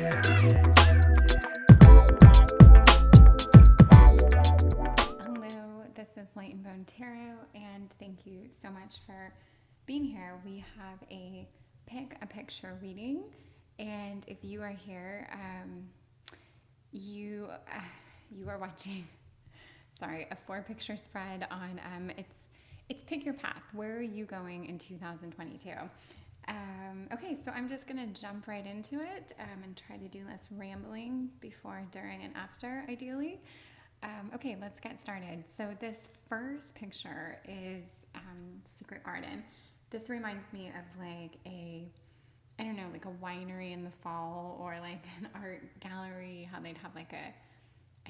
Hello, this is Light and Bone Tarot, and thank you so much for being here. We have a pick a picture reading, and if you are here, you are watching. Sorry, a 4-picture spread on it's pick your path. Where are you going in 2022? Okay, so I'm just gonna jump right into it and try to do less rambling before, during, and after, ideally. Okay, let's get started. So this first picture is Secret Garden. This reminds me of like I don't know, like a winery in the fall, or like an art gallery, how they'd have like I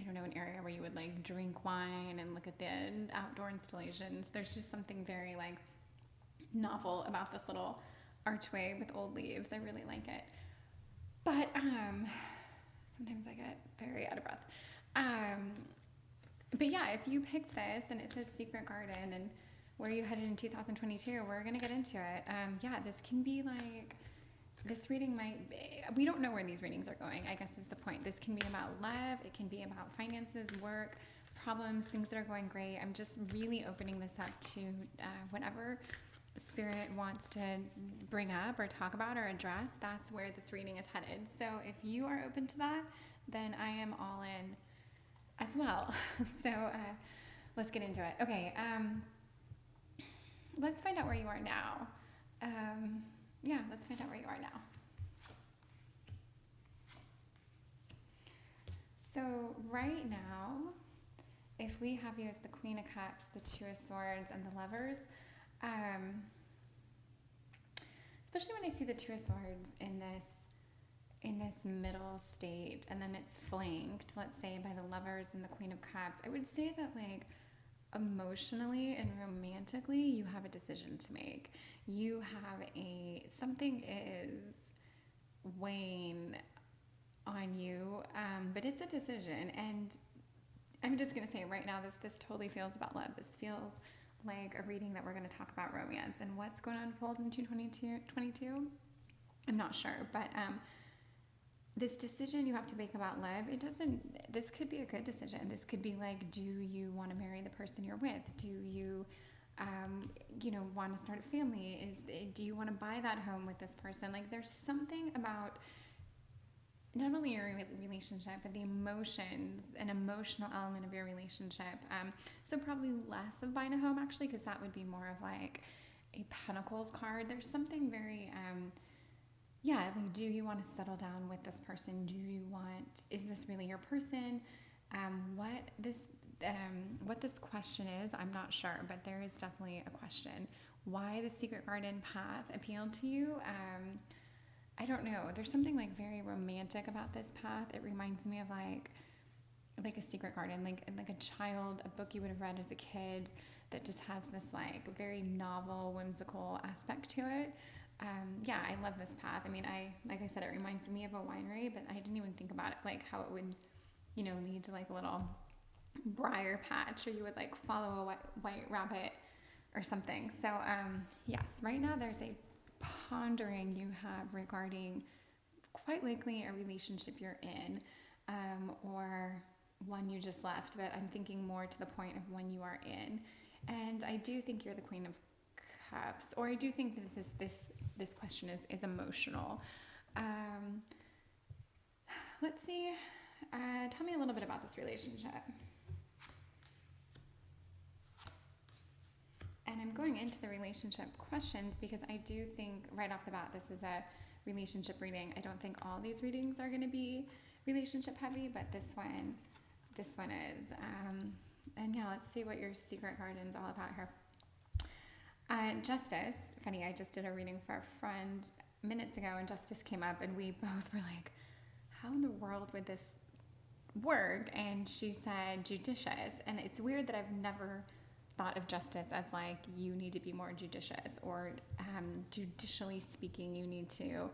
don't know, an area where you would like drink wine and look at the outdoor installations. There's just something very like novel about this little archway with old leaves. I really like it. But sometimes I get very out of breath. But yeah, if you picked this and it says Secret Garden and where you headed in 2022, we're going to get into it. Yeah, this can be like, this reading might be, we don't know where these readings are going, I guess is the point. This can be about love, it can be about finances, work, problems, things that are going great. I'm just really opening this up to whatever Spirit wants to bring up or talk about or address. That's where this reading is headed. So if you are open to that, then I am all in as well. So let's get into it. Okay, let's find out where you are now. Yeah, let's find out where you are now. So right now, if we have you as the Queen of Cups, the Two of Swords, and the Lovers, especially when I see the Two of Swords in this middle state, and then it's flanked, let's say, by the Lovers and the Queen of Cups, I would say that like emotionally and romantically you have a decision to make. You have something is weighing on you, but it's a decision. And I'm just gonna say right now, this totally feels about love. This feels like a reading that we're going to talk about romance and what's going to unfold in 2022. I'm not sure, but this decision you have to make about love, this could be a good decision. This could be like, do you want to marry the person you're with? Do you want to start a family? Do you want to buy that home with this person? Like, there's something about not only your relationship, but the emotions, an emotional element of your relationship. So probably less of buying a home, actually, because that would be more of like a Pentacles card. There's something very, like, do you want to settle down with this person? Is this really your person? What this question is, I'm not sure, but there is definitely a question. Why the Secret Garden path appealed to you? I don't know. There's something like very romantic about this path. It reminds me of like a secret garden, like a child, a book you would have read as a kid that just has this like very novel, whimsical aspect to it. Yeah, I love this path. I mean, like I said, it reminds me of a winery, but I didn't even think about it, like how it would, lead to like a little briar patch, or you would like follow a white rabbit or something. So yes, right now there's a pondering you have regarding quite likely a relationship you're in, or one you just left, but I'm thinking more to the point of one you are in. And I do think you're the Queen of Cups, or I do think that this question is emotional. Let's see. Tell me a little bit about this relationship. And I'm going into the relationship questions because I do think right off the bat this is a relationship reading. I don't think all these readings are going to be relationship heavy, but this one is. And yeah, let's see what your Secret Garden's all about here. Justice. Funny, I just did a reading for a friend minutes ago, and Justice came up, and we both were like, how in the world would this work? And she said judicious. And it's weird that I've never thought of justice as like, you need to be more judicious, or judicially speaking, you need to.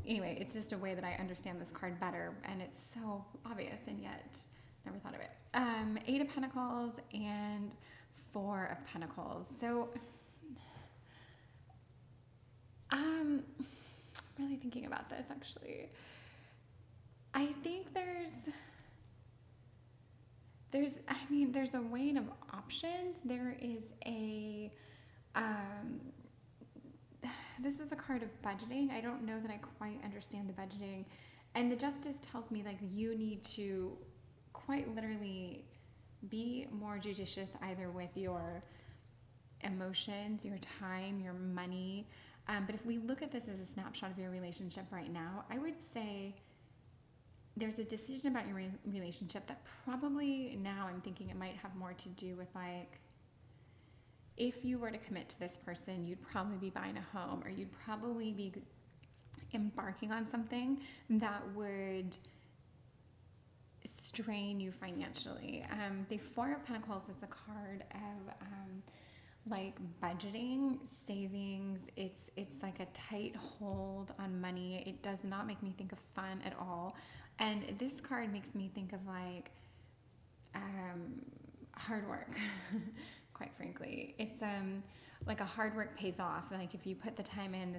Anyway, it's just a way that I understand this card better, and it's so obvious, and yet never thought of it. 8 of Pentacles and 4 of Pentacles. So really thinking about this actually. I think there's a weight of options. There is this is a card of budgeting. I don't know that I quite understand the budgeting. And the Justice tells me like you need to quite literally be more judicious either with your emotions, your time, your money. But if we look at this as a snapshot of your relationship right now, I would say there's a decision about your relationship that probably now I'm thinking it might have more to do with like, if you were to commit to this person, you'd probably be buying a home, or you'd probably be embarking on something that would strain you financially. The Four of Pentacles is a card of like budgeting, savings. It's like a tight hold on money. It does not make me think of fun at all. And this card makes me think of like hard work. Quite frankly, it's like a hard work pays off. Like if you put the time in,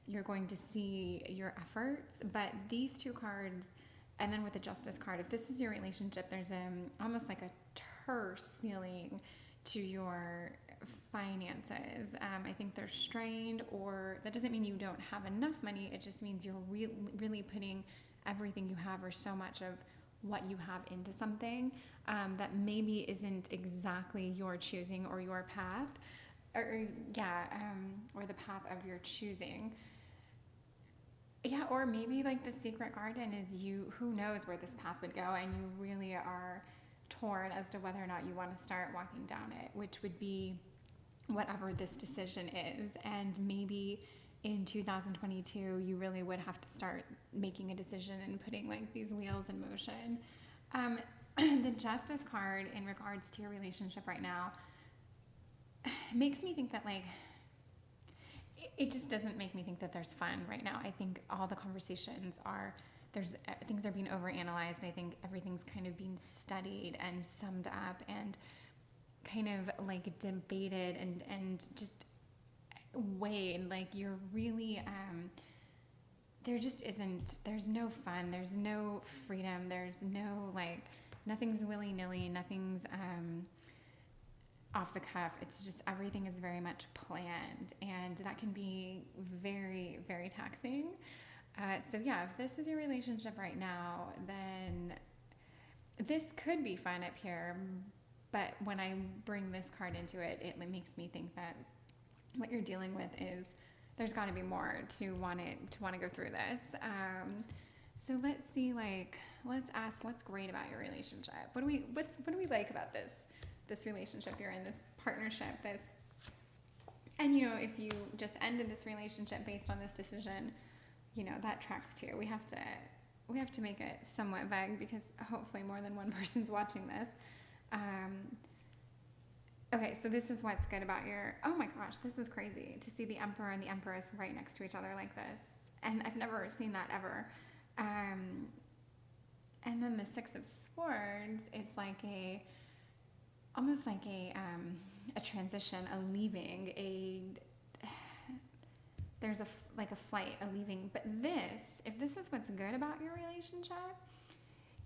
you're going to see your efforts. But these two cards, and then with the Justice card, if this is your relationship, there's almost like a terse feeling to your finances. I think they're strained, or that doesn't mean you don't have enough money. It just means you're really putting everything you have, or so much of what you have, into something that maybe isn't exactly your choosing or your path, or the path of your choosing. Yeah, or maybe like the secret garden is you, who knows where this path would go, and you really are torn as to whether or not you want to start walking down it, which would be whatever this decision is. And maybe in 2022 you really would have to start making a decision and putting like these wheels in motion. The Justice card in regards to your relationship right now makes me think that like it just doesn't make me think that there's fun right now. I think all the conversations things are being overanalyzed. I think everything's kind of being studied and summed up and kind of like debated and just weighed. Like you're really there's no fun, there's no freedom, there's no like, nothing's willy-nilly, nothing's off the cuff. It's just everything is very much planned, and that can be very, very taxing. So yeah, if this is your relationship right now, then this could be fun up here, but when I bring this card into it, it makes me think that what you're dealing with is there's got to be more to want to go through this. So let's see, like, let's ask what's great about your relationship. What do we like about this relationship you're in, this partnership, this, and you know, if you just ended this relationship based on this decision, you know, that tracks too. We have to make it somewhat vague because hopefully more than one person's watching this. Okay, so this is what's good about your, oh my gosh, this is crazy to see the Emperor and the Empress right next to each other like this. And I've never seen that ever. And then the Six of Swords, it's like almost like a transition, a leaving, there's a flight, a leaving. But if this is what's good about your relationship,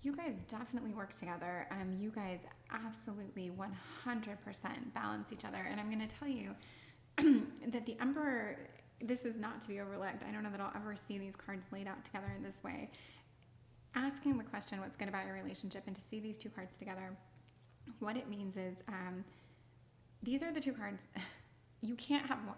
you guys definitely work together. You guys absolutely 100% balance each other. And I'm going to tell you that the Emperor, this is not to be overlooked. I don't know that I'll ever see these cards laid out together in this way. Asking the question, what's good about your relationship, and to see these two cards together, what it means is these are the two cards. You can't have more.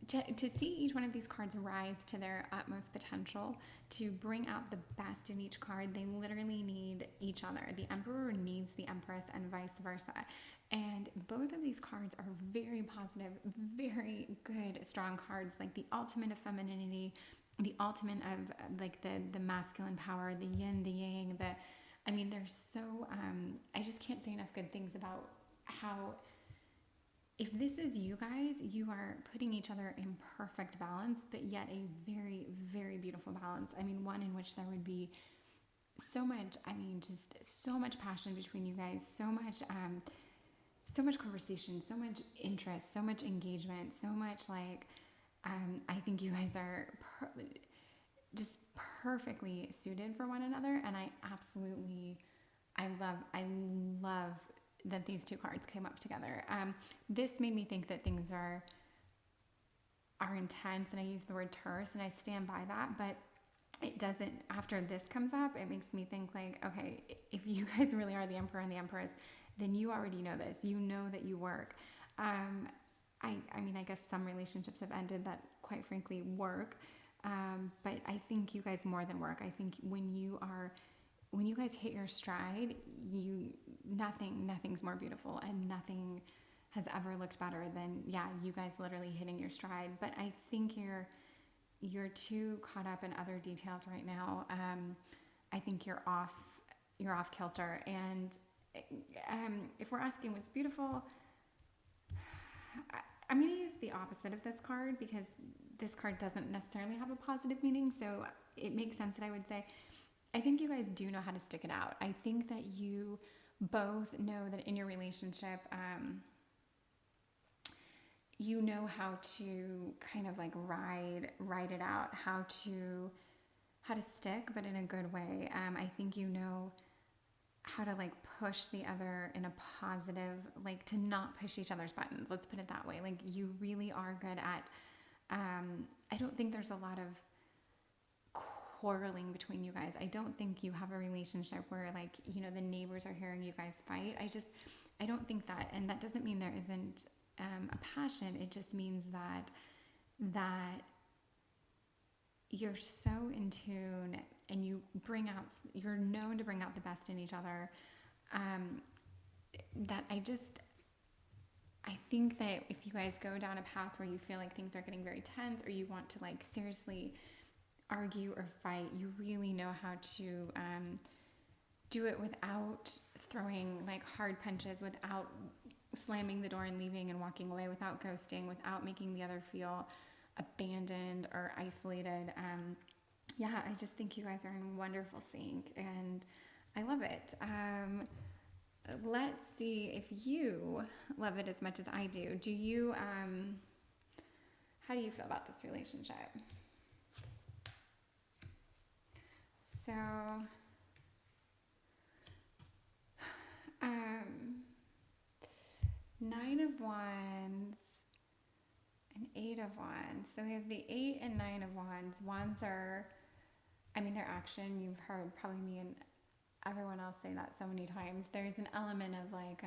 To see each one of these cards rise to their utmost potential, to bring out the best in each card, they literally need each other. The Emperor needs the Empress and vice versa. And both of these cards are very positive, very good, strong cards, like the ultimate of femininity, the ultimate of like the masculine power, the yin, the yang, they're so, I just can't say enough good things about how, if this is you guys, you are putting each other in perfect balance, but yet a very, very beautiful balance. I mean, one in which there would be so much, just so much passion between you guys, so much conversation, so much interest, so much engagement, so much like I think you guys are just perfectly suited for one another, and I love that these two cards came up together. This made me think that things are intense, and I use the word terse, and I stand by that, but it doesn't, after this comes up, it makes me think like, okay, if you guys really are the Emperor and the Empress, then you already know this. You know that you work. I mean, I guess some relationships have ended that, quite frankly, work. But I think you guys more than work. I think when you guys hit your stride, nothing's more beautiful, and nothing has ever looked better than, you guys literally hitting your stride. But I think you're too caught up in other details right now. I think you're off kilter. And if we're asking what's beautiful, I'm going to use the opposite of this card, because this card doesn't necessarily have a positive meaning. So it makes sense that I would say, I think you guys do know how to stick it out. I think that you both know that in your relationship, you know how to kind of like ride it out, how to stick, but in a good way. I think you know how to like push the other in a positive, like to not push each other's buttons. Let's put it that way. Like you really are good at, I don't think there's a lot of quarreling between you guys. I don't think you have a relationship where like, the neighbors are hearing you guys fight. I don't think that, and that doesn't mean there isn't a passion. It just means that you're so in tune, and you're known to bring out the best in each other. That I think that if you guys go down a path where you feel like things are getting very tense, or you want to like seriously argue or fight, you really know how to do it without throwing like hard punches, without slamming the door and leaving and walking away, without ghosting, without making the other feel abandoned or isolated. I just think you guys are in wonderful sync, and I love it. Let's see if you love it as much as I do. Do you, how do you feel about this relationship? So, Nine of Wands and Eight of Wands. So we have the 8 and 9 of Wands. Wands are, they're action. You've heard probably me and everyone else say that so many times. There's an element of like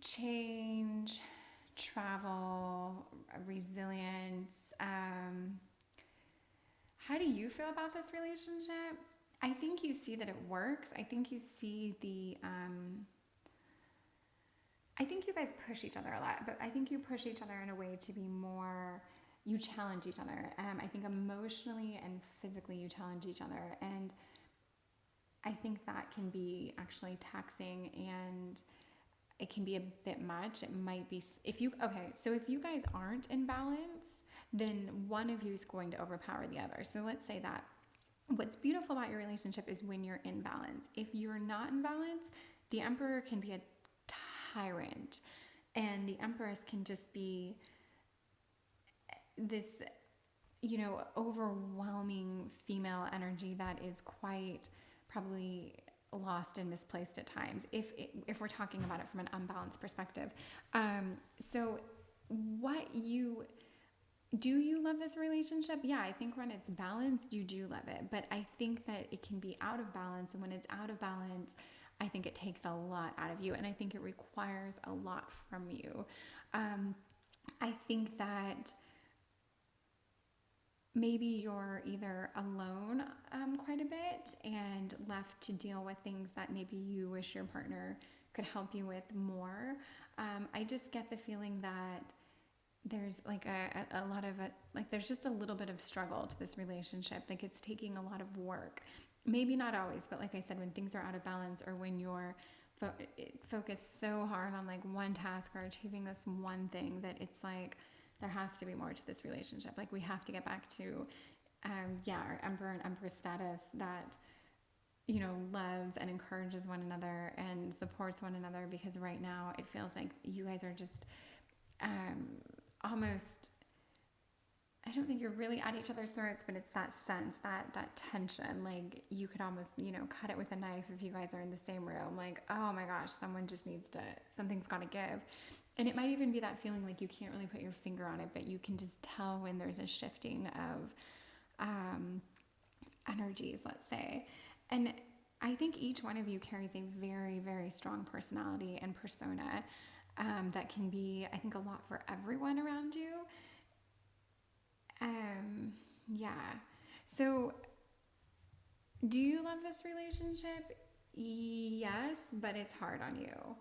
change, travel, resilience. How do you feel about this relationship? I think you see that it works. I think you see I think you guys push each other a lot, but I think you push each other in a way to be more, you challenge each other. I think emotionally and physically you challenge each other. And I think that can be actually taxing, and it can be a bit much. It might be, if you guys aren't in balance, then one of you is going to overpower the other. So let's say that what's beautiful about your relationship is when you're in balance. If you're not in balance, the Emperor can be a tyrant, and the Empress can just be this, overwhelming female energy that is quite probably lost and misplaced at times, if we're talking about it from an unbalanced perspective. So do you love this relationship? Yeah, I think when it's balanced, you do love it. But I think that it can be out of balance. And when it's out of balance, I think it takes a lot out of you. And I think it requires a lot from you. I think that maybe you're either alone quite a bit and left to deal with things that maybe you wish your partner could help you with more. I just get the feeling that there's like a lot of there's just a little bit of struggle to this relationship. Like it's taking a lot of work. Maybe not always, but like I said, when things are out of balance, or when you're focused so hard on like one task or achieving this one thing, that it's like there has to be more to this relationship. Like we have to get back to our Emperor and Empress status that loves and encourages one another and supports one another, because right now it feels like you guys are just almost, I don't think you're really at each other's throats, but it's that sense, that tension. Like you could almost, cut it with a knife if you guys are in the same room. Like, oh my gosh, something's got to give. And it might even be that feeling like you can't really put your finger on it, but you can just tell when there's a shifting of energies, let's say. And I think each one of you carries a very, very strong personality and persona that can be, I think, a lot for everyone around you. Yeah. So, do you love this relationship? Yes, but it's hard on you.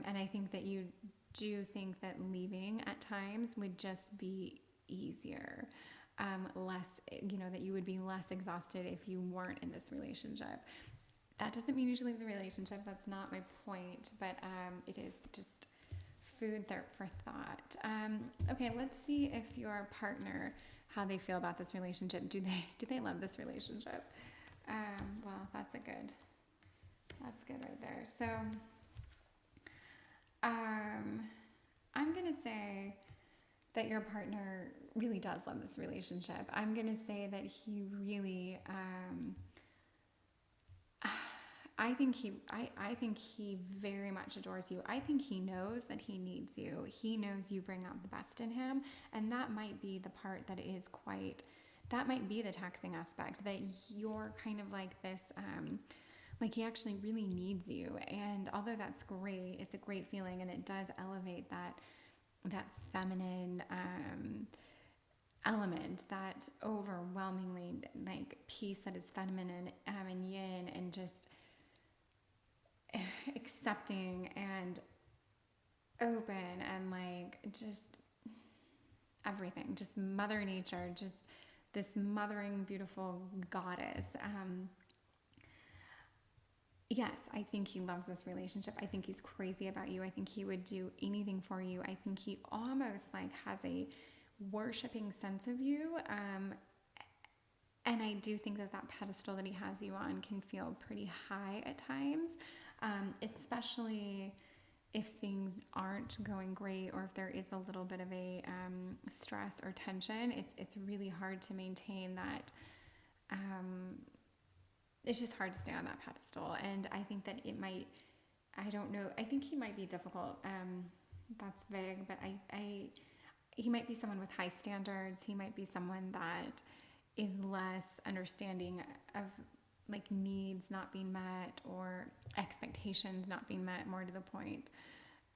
And I think that you do think that leaving at times would just be easier. Less, that you would be less exhausted if you weren't in this relationship. That doesn't mean you should leave the relationship. That's not my point, but it is just food there for thought. Okay, let's see if your partner, how they feel about this relationship. Do they love this relationship? Well, that's good right there. So, I'm gonna say that your partner really does love this relationship. I'm gonna say that he really, I think he very much adores you. I think he knows that he needs you. He knows you bring out the best in him, and that might be the part that might be the taxing aspect, that you're kind of like this, like he actually really needs you. And although that's great, it's a great feeling, and it does elevate that feminine element, that overwhelmingly like piece that is feminine and yin, and just accepting and open, and like just everything, just Mother Nature, just this mothering, beautiful goddess. Yes, I think he loves this relationship. I think he's crazy about you. I think he would do anything for you. I think he almost like has a worshiping sense of you. And I do think that pedestal that he has you on can feel pretty high at times, especially if things aren't going great, or if there is a little bit of a stress or tension. It's really hard to maintain that. It's just hard to stay on that pedestal. And I think that I don't know, I think he might be difficult. That's vague, but he might be someone with high standards. He might be someone that is less understanding of like needs not being met, or expectations not being met, more to the point.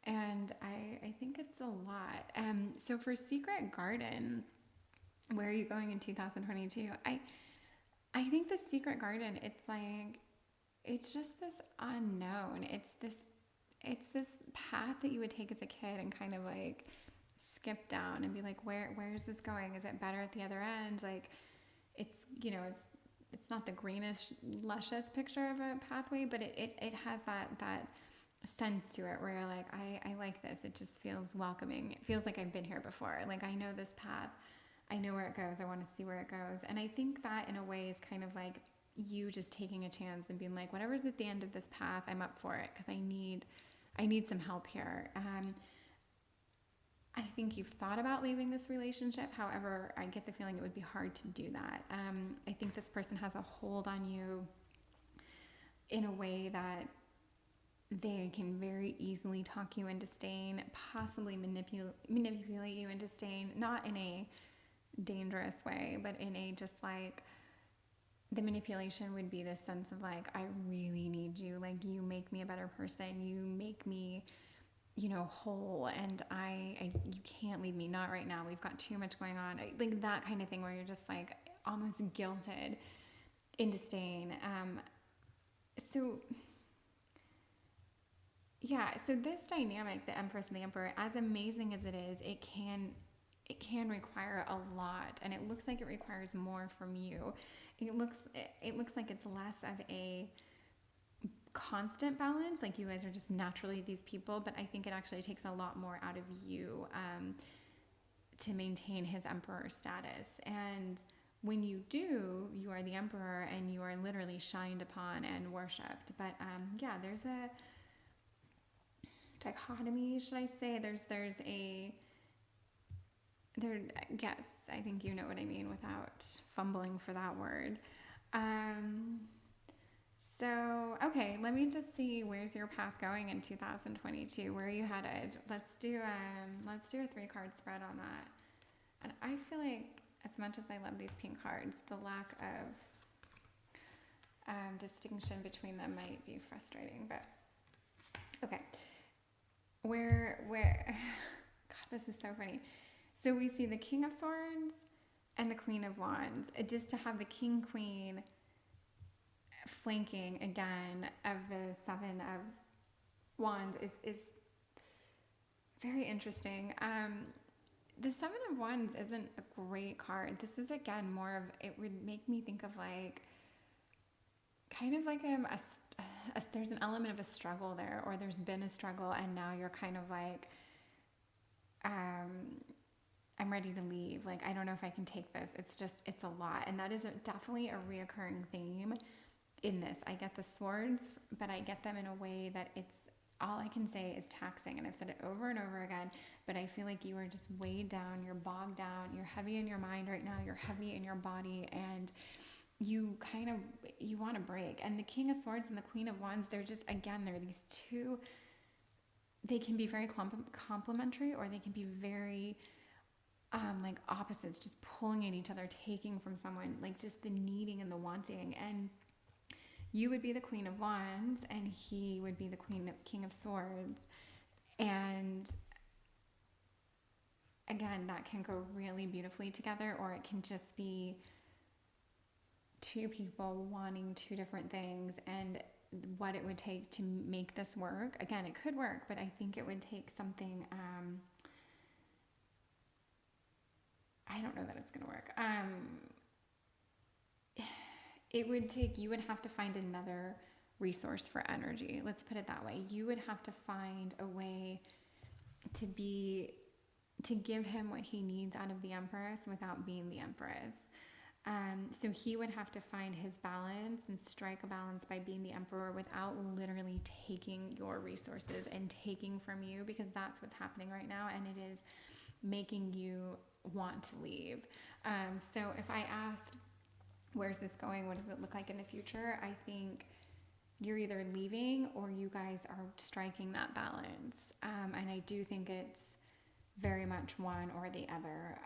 And I think it's a lot. So for Secret Garden, where are you going in 2022? I think the Secret Garden, it's just this unknown. It's this path that you would take as a kid and kind of like skip down and be like, where is this going? Is it better at the other end? Like, it's not the greenish, luscious picture of a pathway, but it has that sense to it where you're like, I like this. It just feels welcoming. It feels like I've been here before. Like, I know this path. I know where it goes. I want to see where it goes. And I think that in a way is kind of like you just taking a chance and being like, whatever's at the end of this path, I'm up for it, because I need some help here. I think you've thought about leaving this relationship. However, I get the feeling it would be hard to do that. I think this person has a hold on you in a way that they can very easily talk you into staying, possibly manipulate you into staying, not in a dangerous way, but in a just like, the manipulation would be this sense of like, I really need you. Like, you make me a better person. You make me, whole, and you can't leave me. Not right now. We've got too much going on. Like that kind of thing where you're just like almost guilted into staying. So this dynamic, the Empress and the Emperor, as amazing as it is, it can require a lot, and it looks like it requires more from you. It looks like it's less of a constant balance, like you guys are just naturally these people, but I think it actually takes a lot more out of you to maintain his emperor status. And when you do, you are the emperor, and you are literally shined upon and worshipped. But there's a dichotomy, should I say? Yes, I think you know what I mean without fumbling for that word. Um, okay, let me just see, where's your path going in 2022? Where are you headed? Let's do a 3-card spread on that. And I feel like, as much as I love these pink cards, the lack of distinction between them might be frustrating, but okay. Where, God, this is so funny. So we see the King of Swords and the Queen of Wands. Just to have the King, Queen flanking again of the Seven of Wands is very interesting. The Seven of Wands isn't a great card. This is, again, more of, it would make me think of like, kind of like there's an element of a struggle there, or there's been a struggle and now you're kind of like, I'm ready to leave. Like, I don't know if I can take this. It's a lot. And that is definitely a reoccurring theme in this. I get the swords, but I get them in a way that it's, all I can say is taxing. And I've said it over and over again, but I feel like you are just weighed down, you're bogged down, you're heavy in your mind right now, you're heavy in your body, and you want to break. And the King of Swords and the Queen of Wands, they're just, again, they're these two, they can be very complementary, or they can be very like opposites, just pulling at each other, taking from someone, like just the needing and the wanting. And you would be the Queen of Wands and he would be the King of Swords. And again, that can go really beautifully together, or it can just be two people wanting two different things, and what it would take to make this work. Again, it could work, but I think it would take something, I don't know that it's going to work. You would have to find another resource for energy. Let's put it that way. You would have to find a way to give him what he needs out of the Empress without being the Empress. So he would have to find his balance and strike a balance by being the Emperor without literally taking your resources and taking from you, because that's what's happening right now, and it is making you want to leave. So if I ask, where's this going? What does it look like in the future? I think you're either leaving or you guys are striking that balance. And I do think it's very much one or the other.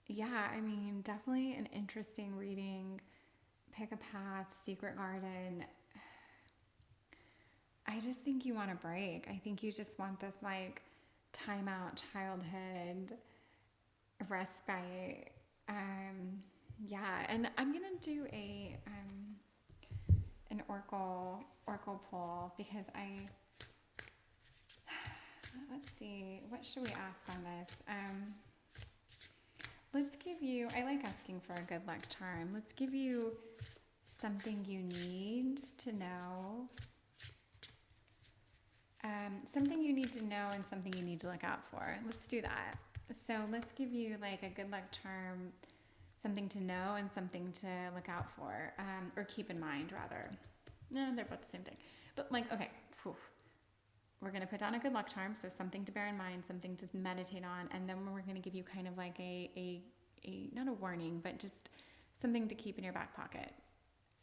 Yeah, I mean, definitely an interesting reading. Pick a path, Secret Garden. I just think you want to break. I think you just want this like time out, childhood, respite. Yeah, and I'm gonna do an oracle pull, because let's see, what should we ask on this? Let's give you, I like asking for a good luck charm. Let's give you something you need to know. Something you need to know and something you need to look out for. Let's do that. So let's give you like a good luck charm, something to know and something to look out for, or keep in mind rather. No, they're both the same thing. But like, okay, we're going to put down a good luck charm, so something to bear in mind, something to meditate on, and then we're going to give you kind of like a not a warning, but just something to keep in your back pocket.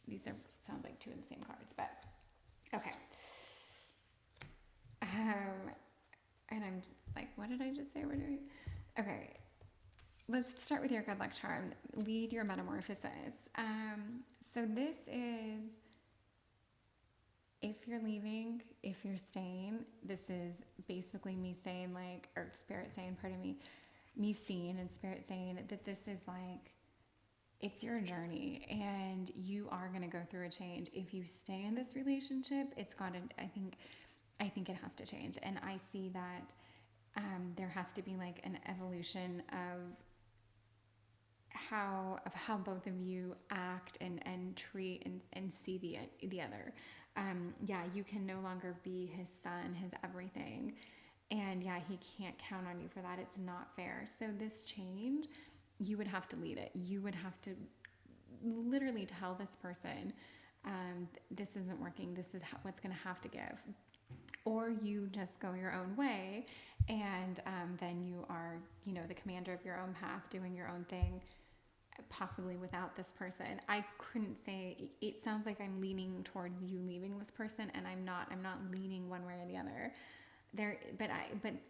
These sound like two of the same cards, but okay. And I'm like, what did I just say we're doing? Okay, let's start with your good luck charm. Lead your metamorphosis. So this is, if you're leaving, if you're staying, this is basically me saying like, or Spirit saying, pardon me, me seeing and Spirit saying that this is like, it's your journey and you are going to go through a change. If you stay in this relationship, it's got to, I think it has to change. And I see that there has to be like an evolution of how both of you act and treat and see the other. Yeah, you can no longer be his son, his everything. And yeah, he can't count on you for that. It's not fair. So this change, you would have to lead it. You would have to literally tell this person, this isn't working. This is what's going to have to give. or you just go your own way, and then you are, the commander of your own path, doing your own thing, possibly without this person. I couldn't say. It sounds like I'm leaning toward you leaving this person, and I'm not leaning one way or the other. But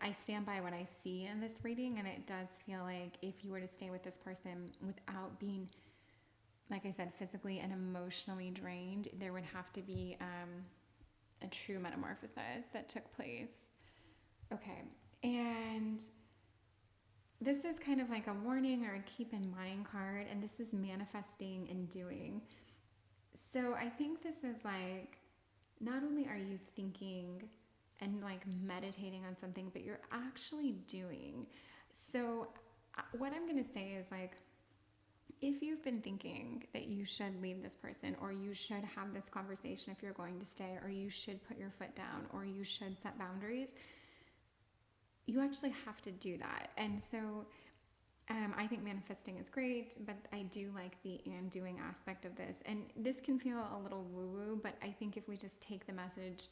I stand by what I see in this reading, and it does feel like if you were to stay with this person without being, like I said, physically and emotionally drained, there would have to be a true metamorphosis that took place. Okay, and this is kind of like a warning or a keep in mind card, and this is manifesting and doing. So I think this is like, not only are you thinking and like meditating on something, but you're actually doing. So what I'm going to say is like, if you've been thinking that you should leave this person, or you should have this conversation if you're going to stay, or you should put your foot down, or you should set boundaries, you actually have to do that. And so I think manifesting is great, but I do like the and doing aspect of this. And this can feel a little woo-woo, but I think if we just take the message,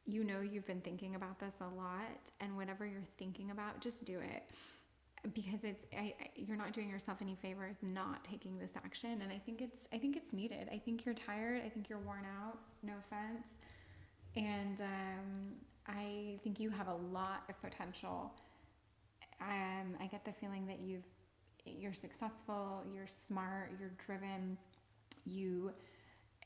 you've been thinking about this a lot, and whatever you're thinking about, just do it. Because you're not doing yourself any favors not taking this action, and I think it's needed. I think you're tired. I think you're worn out. No offense, and I think you have a lot of potential. I get the feeling that you're successful. You're smart. You're driven. You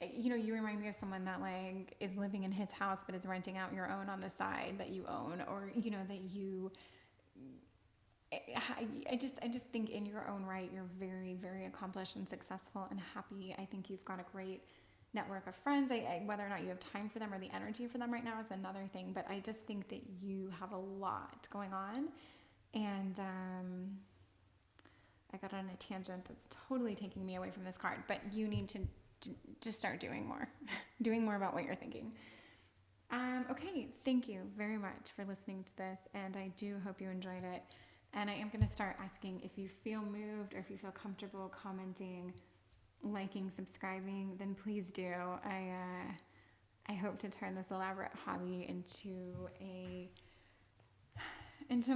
remind me of someone that like is living in his house but is renting out your own on the side that you own, or that you. I just think in your own right, you're very, very accomplished and successful and happy. I think you've got a great network of friends. Whether or not you have time for them or the energy for them right now is another thing, but I just think that you have a lot going on. And I got on a tangent that's totally taking me away from this card, but you need to just start doing more, doing more about what you're thinking. Okay, thank you very much for listening to this, and I do hope you enjoyed it. And I am going to start asking if you feel moved or if you feel comfortable commenting, liking, subscribing, then please do. I hope to turn this elaborate hobby into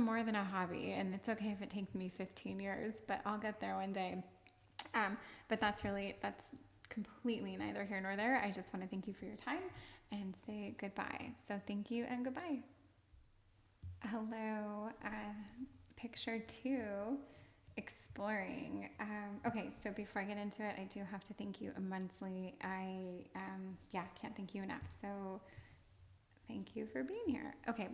more than a hobby. And it's okay if it takes me 15 years, but I'll get there one day. But that's completely neither here nor there. I just want to thank you for your time and say goodbye. So thank you and goodbye. Hello. Picture 2, exploring. Okay, so before I get into it, I do have to thank you immensely. I can't thank you enough. So thank you for being here. Okay,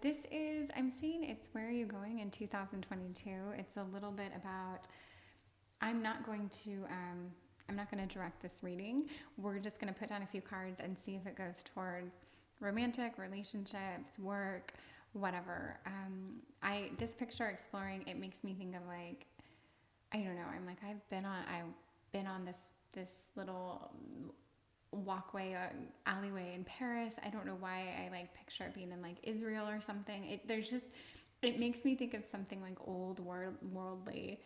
this is, I'm saying it's Where Are You Going in 2022. It's a little bit about, I'm not going to direct this reading. We're just going to put down a few cards and see if it goes towards romantic, relationships, work, whatever. This picture, exploring, it makes me think of like, I don't know, I'm like, I've been on this little walkway, alleyway in Paris. I don't know why I like picture it being in like Israel or something. It makes me think of something like old worldly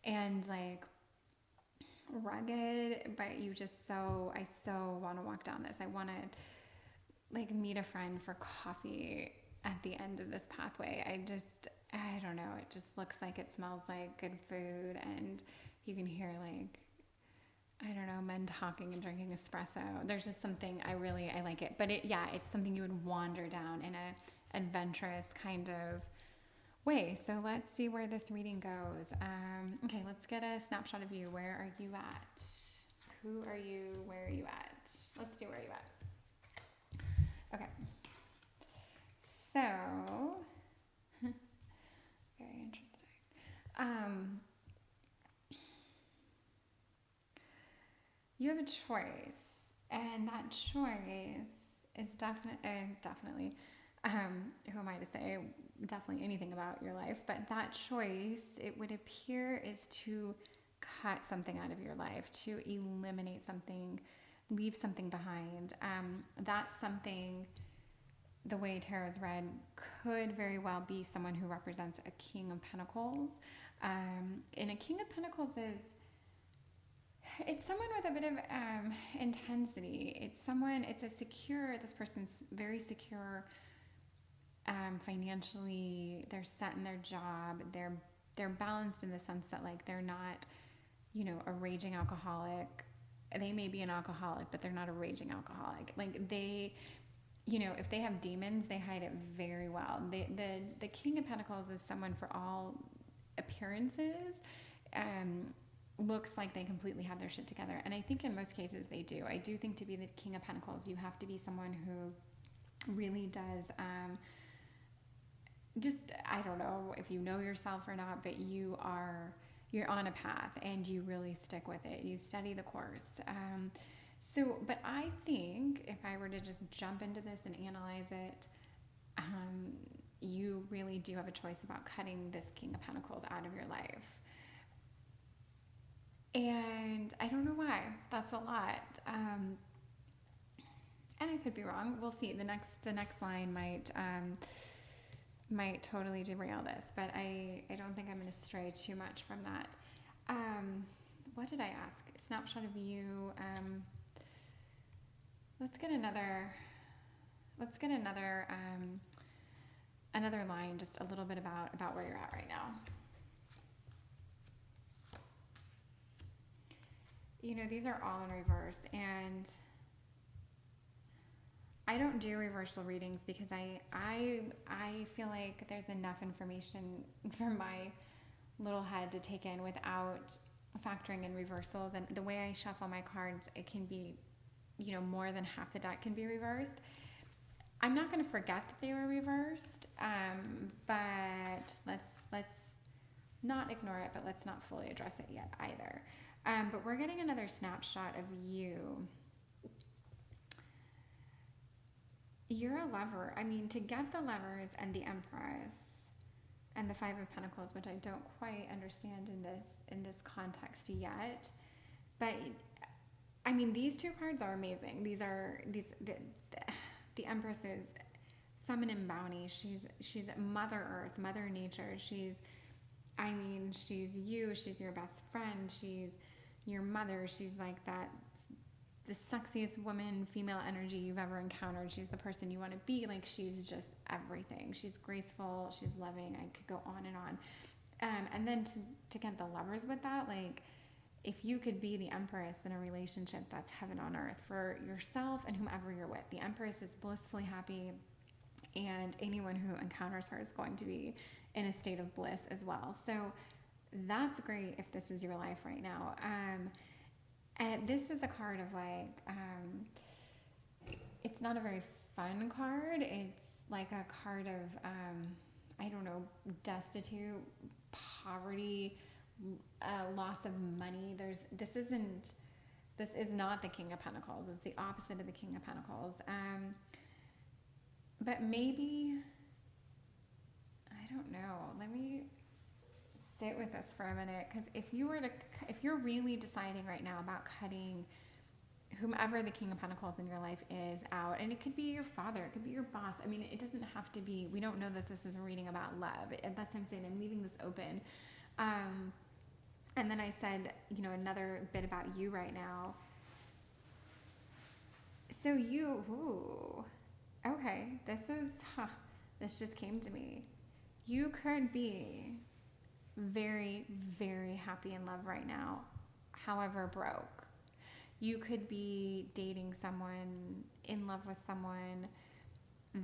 and like rugged, but I so want to walk down this. I want to like meet a friend for coffee at the end of this pathway. I don't know, it just looks like it smells like good food, and you can hear like, I don't know, men talking and drinking espresso. There's just something, I like it. But it's something you would wander down in a adventurous kind of way. So let's see where this reading goes. Okay, let's get a snapshot of you. Where are you at? Who are you? Where are you at? Let's do where are you at. Okay. So, very interesting. You have a choice, and that choice is definitely, who am I to say definitely anything about your life, but that choice, it would appear, is to cut something out of your life, to eliminate something, leave something behind. That's something, the way tarot is read, could very well be someone who represents a King of Pentacles. And a King of Pentacles it's someone with a bit of intensity. This person's very secure financially. They're set in their job. They're balanced in the sense that like they're not, a raging alcoholic. They may be an alcoholic, but they're not a raging alcoholic. Like they, if they have demons, they hide it very well. The King of Pentacles is someone, for all appearances, looks like they completely have their shit together. And I think in most cases they do. I do think to be the King of Pentacles, you have to be someone who really does, I don't know if you know yourself or not, but you're on a path and you really stick with it. You study the course. But I think if I were to just jump into this and analyze it, you really do have a choice about cutting this King of Pentacles out of your life. And I don't know why. That's a lot. And I could be wrong. We'll see. The next line might totally derail this, but I don't think I'm going to stray too much from that. What did I ask? Snapshot of you. Let's get another line, just a little bit about where you're at right now. These are all in reverse, and I don't do reversal readings because I feel like there's enough information for my little head to take in without factoring in reversals. And the way I shuffle my cards, it can be, more than half the deck can be reversed. I'm not going to forget that they were reversed, but let's not ignore it, but let's not fully address it yet either. But we're getting another snapshot of you. You're a lover. I mean, to get the Lovers and the Empress and the Five of Pentacles, which I don't quite understand in this context yet, but I mean, these two cards are amazing. The Empress is feminine bounty. She's Mother Earth, Mother Nature. She's you. She's your best friend. She's your mother. She's like the sexiest woman, female energy you've ever encountered. She's the person you want to be. Like, she's just everything. She's graceful. She's loving. I could go on and on. And then to get the Lovers with that, like, if you could be the Empress in a relationship, that's heaven on earth for yourself and whomever you're with. The Empress is blissfully happy, and anyone who encounters her is going to be in a state of bliss as well. So that's great if this is your life right now. And this is a card of it's not a very fun card. It's like a card of, I don't know, destitute, poverty, loss of money. This is not the King of Pentacles. It's the opposite of the King of Pentacles. But maybe, I don't know. Let me sit with this for a minute, because if you're really deciding right now about cutting whomever the King of Pentacles in your life is out, and it could be your father, it could be your boss. I mean, it doesn't have to be. We don't know that this is a reading about love. That's what I'm saying. I'm leaving this open. And then I said, another bit about you right now. So okay, this just came to me. You could be very, very happy in love right now, however broke. You could be dating someone, in love with someone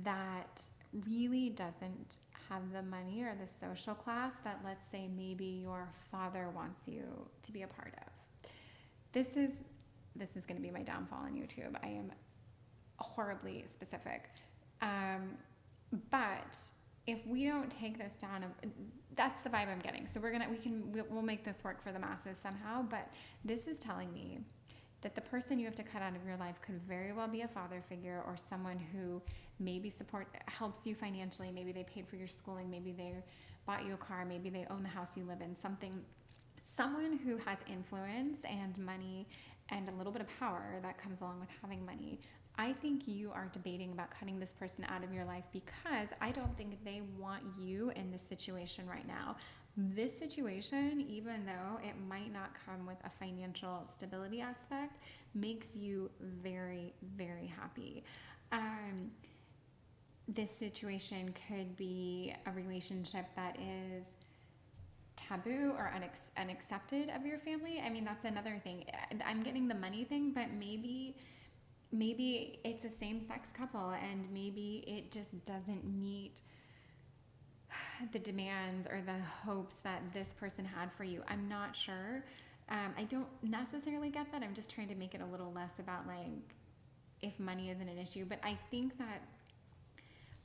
that really doesn't have the money or the social class that, let's say, maybe your father wants you to be a part of. This is going to be my downfall on YouTube. I am horribly specific. But if we don't take this down, that's the vibe I'm getting. So we'll make this work for the masses somehow. But this is telling me that the person you have to cut out of your life could very well be a father figure, or someone who maybe helps you financially. Maybe they paid for your schooling. Maybe they bought you a car. Maybe they own the house you live in. Someone who has influence and money and a little bit of power that comes along with having money. I think you are debating about cutting this person out of your life because I don't think they want you in this situation right now. this situation, even though it might not come with a financial stability aspect, makes you very, very happy. This situation could be a relationship that is taboo or unaccepted of your family. I mean, that's another thing. I'm getting the money thing, but maybe it's a same-sex couple and maybe it just doesn't meet the demands or the hopes that this person had for you. I'm not sure. I don't necessarily get that. I'm just trying to make it a little less about like if money isn't an issue. But I think that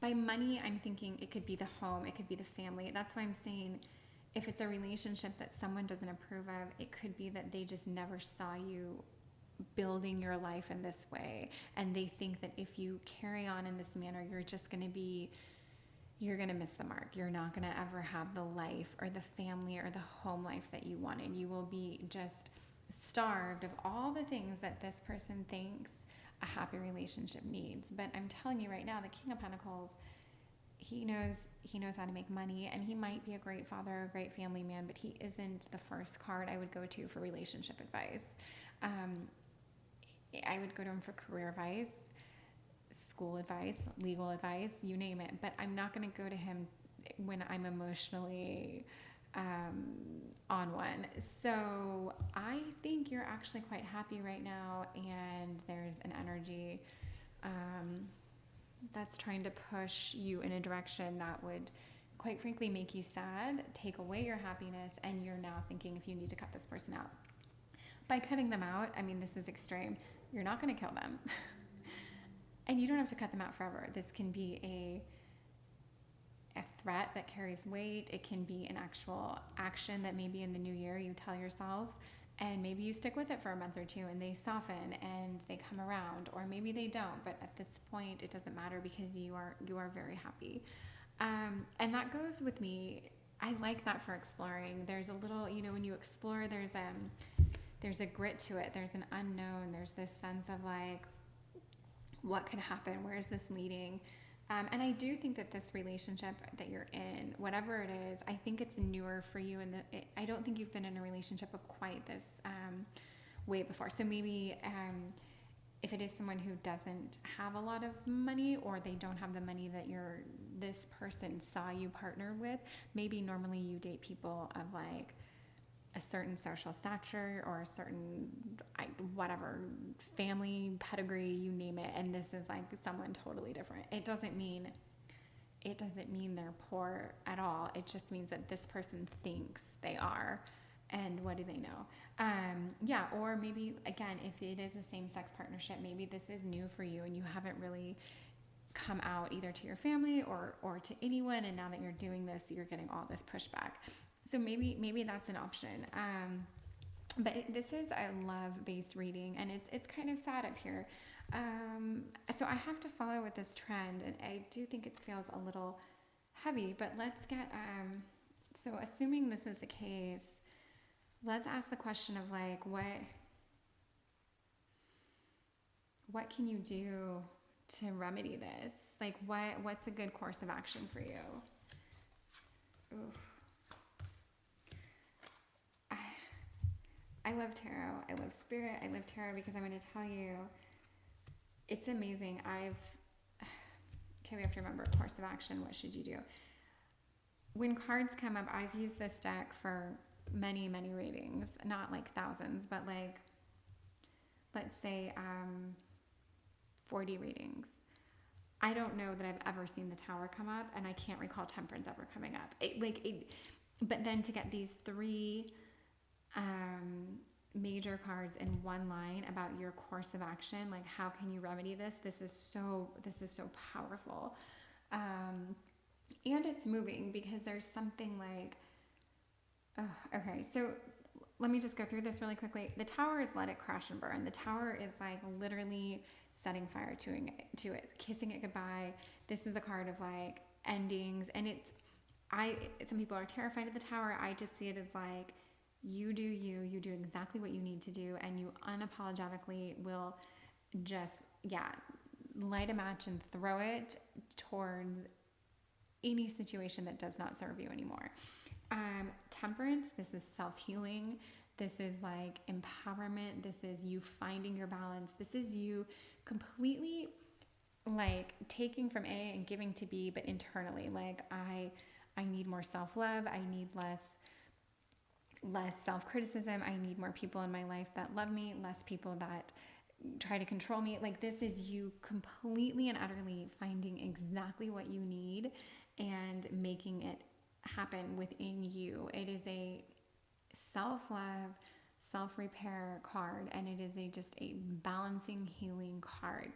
by money, I'm thinking it could be the home, it could be the family. That's why I'm saying if it's a relationship that someone doesn't approve of, it could be that they just never saw you building your life in this way. And they think that if you carry on in this manner, you're going to miss the mark. You're not going to ever have the life or the family or the home life that you wanted. You will be just starved of all the things that this person thinks a happy relationship needs. But I'm telling you right now, the King of Pentacles, he knows how to make money, and he might be a great father, a great family man, but he isn't the first card I would go to for relationship advice. I would go to him for career advice, school advice, legal advice, you name it. But I'm not going to go to him when I'm emotionally on one. So I think you're actually quite happy right now, and there's an energy that's trying to push you in a direction that would, quite frankly, make you sad, take away your happiness, and you're now thinking if you need to cut this person out. By cutting them out, I mean, this is extreme. You're not going to kill them. And you don't have to cut them out forever. This can be a threat that carries weight. It can be an actual action that maybe in the new year you tell yourself, and maybe you stick with it for a month or two and they soften and they come around, or maybe they don't. But at this point, it doesn't matter because you are very happy. And that goes with me. I like that for exploring. There's a little, when you explore, there's a grit to it. There's an unknown. There's this sense of like, what could happen? Where is this leading? And I do think that this relationship that you're in, whatever it is, I think it's newer for you. And I don't think you've been in a relationship of quite this way before. So maybe if it is someone who doesn't have a lot of money, or they don't have the money that this person saw you partner with, maybe normally you date people of like a certain social stature or a certain whatever family pedigree, you name it, and this is like someone totally different. It doesn't mean they're poor at all. It just means that this person thinks they are, and what do they know? Or maybe again, if it is a same-sex partnership, maybe this is new for you and you haven't really come out either to your family or to anyone, and now that you're doing this, you're getting all this pushback. So maybe that's an option. But this is a love-based reading, and it's kind of sad up here. So I have to follow with this trend, and I do think it feels a little heavy, but let's get, so assuming this is the case, let's ask the question of like, what can you do to remedy this? Like what's a good course of action for you? Oof. I love tarot. I love spirit. I love tarot because I'm going to tell you, it's amazing. We have to remember course of action. What should you do? When cards come up, I've used this deck for many, many readings, not like thousands, but like, let's say 40 readings. I don't know that I've ever seen the Tower come up, and I can't recall Temperance ever coming up. But then to get these three major cards in one line about your course of action, like how can you remedy this? This is so powerful. And it's moving because there's something like, okay, so let me just go through this really quickly. The Tower is let it crash and burn. The Tower is like literally setting fire to it, kissing it goodbye. This is a card of like endings, and some people are terrified of the Tower. I just see it as like, you do exactly what you need to do, and you unapologetically will just, light a match and throw it towards any situation that does not serve you anymore. temperance. This is self-healing. This is like empowerment. This is you finding your balance. This is you completely like taking from A and giving to B, but internally. Like I need more self-love. I need less self-criticism. I need more people in my life that love me, less people that try to control me. Like this is you completely and utterly finding exactly what you need and making it happen within you. It is a self-love, self-repair card, and it is just a balancing, healing card.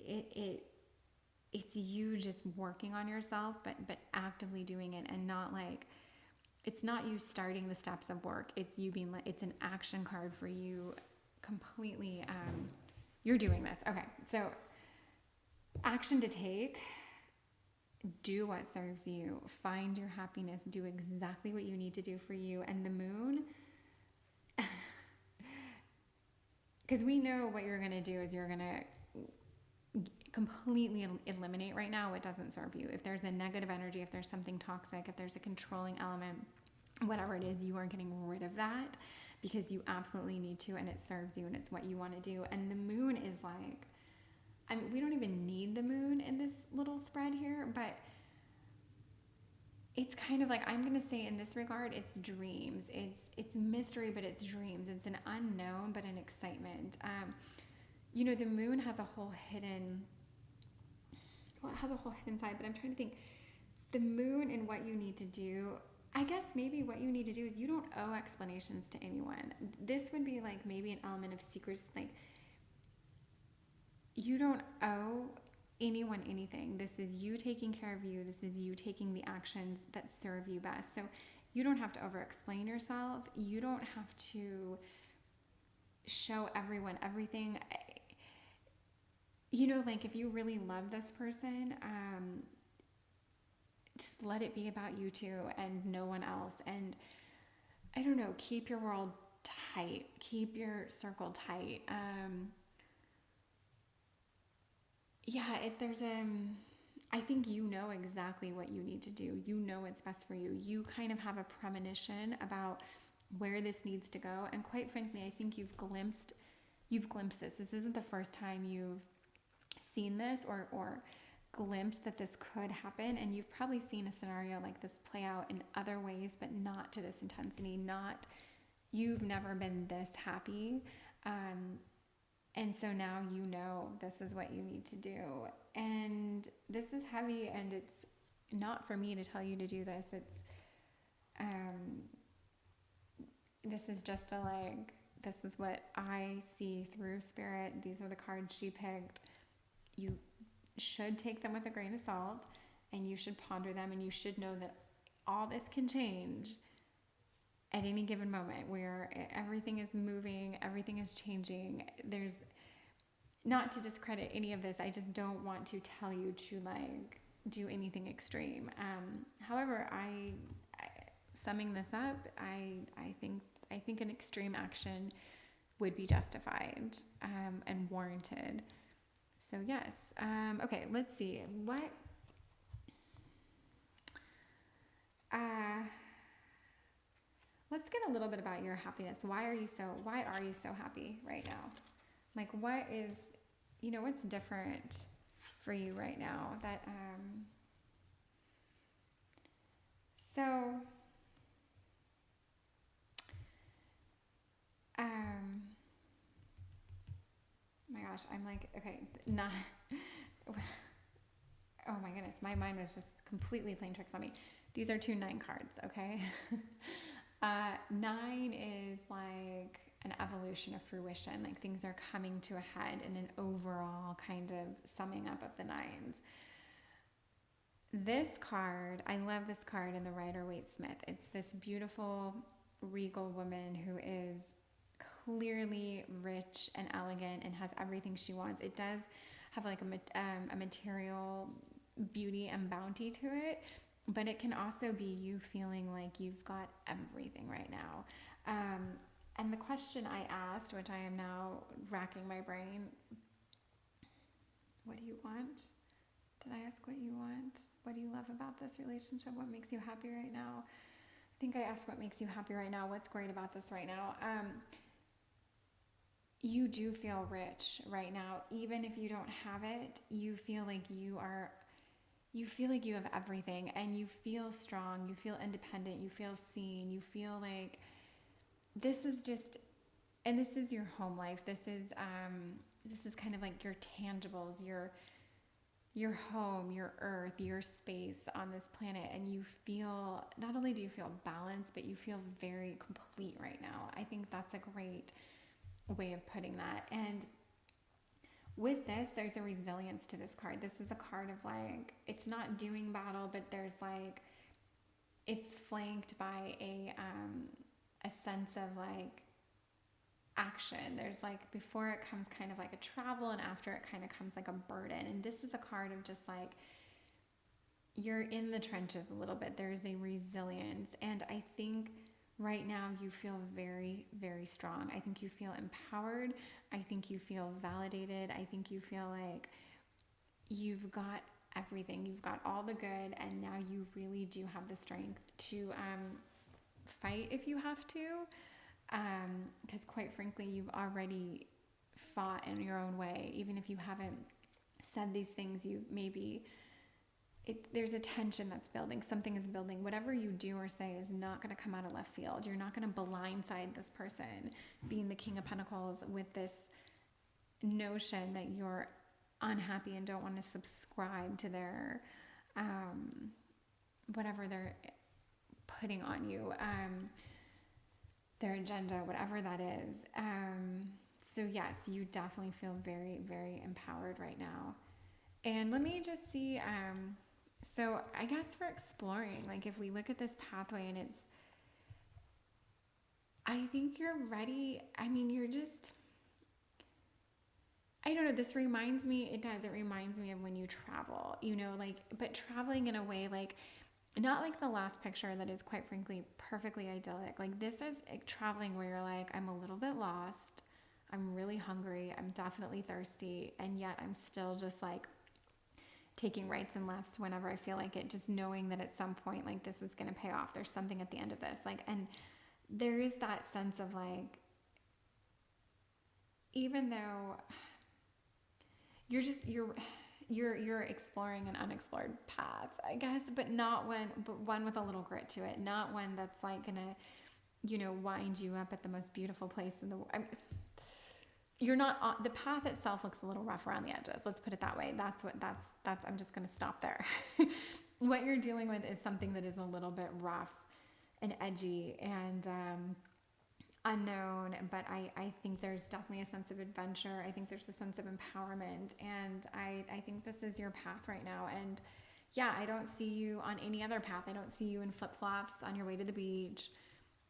It's you just working on yourself, but actively doing it, and not like, it's not you starting the steps of work. It's you being like, it's an action card for you completely. You're doing this. Okay. So action to take, do what serves you, find your happiness, do exactly what you need to do for you. And the moon, because we know what you're going to do is you're going to completely eliminate right now what doesn't serve you. If there's a negative energy, if there's something toxic, if there's a controlling element, whatever it is, you are getting rid of that because you absolutely need to, and it serves you and it's what you want to do. And the moon is like, I mean, we don't even need the moon in this little spread here, but it's kind of like, I'm going to say in this regard, it's dreams. It's mystery, but it's dreams. It's an unknown, but an excitement. You know, the moon has a whole hidden, well, it has a whole hidden side, but I'm trying to think. The moon and what you need to do, I guess maybe what you need to do is you don't owe explanations to anyone. This would be like maybe an element of secrets, like you don't owe anyone anything. This is you taking care of you. This is you taking the actions that serve you best. So you don't have to over-explain yourself. You don't have to show everyone everything. You know, like if you really love this person, just let it be about you two and no one else. And I don't know, keep your world tight, keep your circle tight. I think you know exactly what you need to do. You know what's best for you. You kind of have a premonition about where this needs to go. And quite frankly, I think you've glimpsed this. This isn't the first time you've seen this or glimpsed that this could happen. And you've probably seen a scenario like this play out in other ways, but not to this intensity. You've never been this happy. And so now you know this is what you need to do. And this is heavy, and it's not for me to tell you to do this. This is just this is what I see through spirit. These are the cards she picked. You should take them with a grain of salt, and you should ponder them, and you should know that all this can change at any given moment, where everything is moving, everything is changing. There's not to discredit any of this. I just don't want to tell you to do anything extreme. However, summing this up, I think an extreme action would be justified and warranted. So yes. Okay, let's see. Let's get a little bit about your happiness. Why are you so happy right now? Like, what is, what's different for you right now? My gosh, I'm like, okay, oh my goodness, my mind was just completely playing tricks on me. These are 2 9 cards, okay? 9 is like an evolution of fruition, like things are coming to a head in an overall kind of summing up of the 9s. This card, I love this card in the Rider-Waite-Smith. It's this beautiful, regal woman who is clearly rich and elegant and has everything she wants. It does have like a material beauty and bounty to it, but it can also be you feeling like you've got everything right now. And the question I asked, which I am now racking my brain, what do you want? Did I ask what you want? What do you love about this relationship? What makes you happy right now? think I asked what makes you happy right now. What's great about this right now? You do feel rich right now. Even if you don't have it, you feel like you feel like you have everything, and you feel strong, you feel independent, you feel seen, you feel like this is just, and this is your home life. This is kind of like your tangibles, your home, your earth, your space on this planet, and you feel, not only do you feel balanced, but you feel very complete right now. I think that's a great way of putting that. And with this, there's a resilience to this card. This is a card of like, it's not doing battle, but there's like, it's flanked by a sense of like action. There's like, before it comes kind of like a travel, and after it kind of comes like a burden. And this is a card of just like, you're in the trenches a little bit. There's a resilience. And I think right now you feel very, very strong. I think you feel empowered. I think you feel validated. I think you feel like you've got everything. You've got all the good, and now you really do have the strength to fight if you have to. Because quite frankly, you've already fought in your own way. Even if you haven't said these things, you maybe, there's a tension that's building. Something is building. Whatever you do or say is not going to come out of left field. You're not going to blindside this person, being the King of Pentacles, with this notion that you're unhappy and don't want to subscribe to their, whatever they're putting on you, their agenda, whatever that is. So yes, you definitely feel very, very empowered right now. And let me just see, so I guess for exploring, like if we look at this pathway, and it's, I think you're ready. I mean, you're just, I don't know, this reminds me, it reminds me of when you travel, you know, like, but traveling in a way like, not like the last picture that is quite frankly perfectly idyllic. Like this is traveling where you're like, I'm a little bit lost, I'm really hungry, I'm definitely thirsty, and yet I'm still just like taking rights and lefts whenever I feel like it, just knowing that at some point like this is going to pay off. There's something at the end of this, like, and there is that sense of like, even though you're exploring an unexplored path, I guess, but one with a little grit to it, not one that's like gonna, you know, wind you up at the most beautiful place in the world. You're not on, the path itself looks a little rough around the edges. Let's put it that way. That's I'm just going to stop there. What you're dealing with is something that is a little bit rough and edgy and unknown, but I think there's definitely a sense of adventure. I think there's a sense of empowerment, and I think this is your path right now. And yeah, I don't see you on any other path. I don't see you in flip-flops on your way to the beach.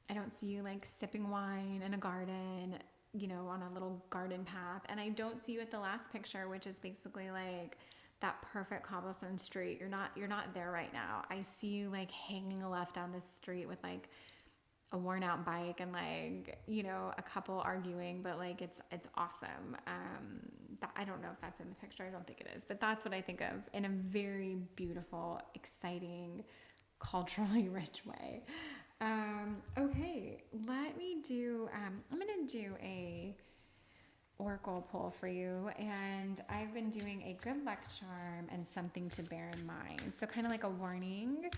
I don't see you like sipping wine in a garden, you know, on a little garden path. And I don't see you at the last picture, which is basically like that perfect cobblestone street. You're not there right now. I see you like hanging a left down this street with like a worn out bike and like, you know, a couple arguing, but like it's awesome. I don't know if that's in the picture. I don't think it is, but that's what I think of in a very beautiful, exciting, culturally rich way. Okay, let me do, I'm going to do a oracle pull for you, and I've been doing a good luck charm and something to bear in mind. So kind of like a warning,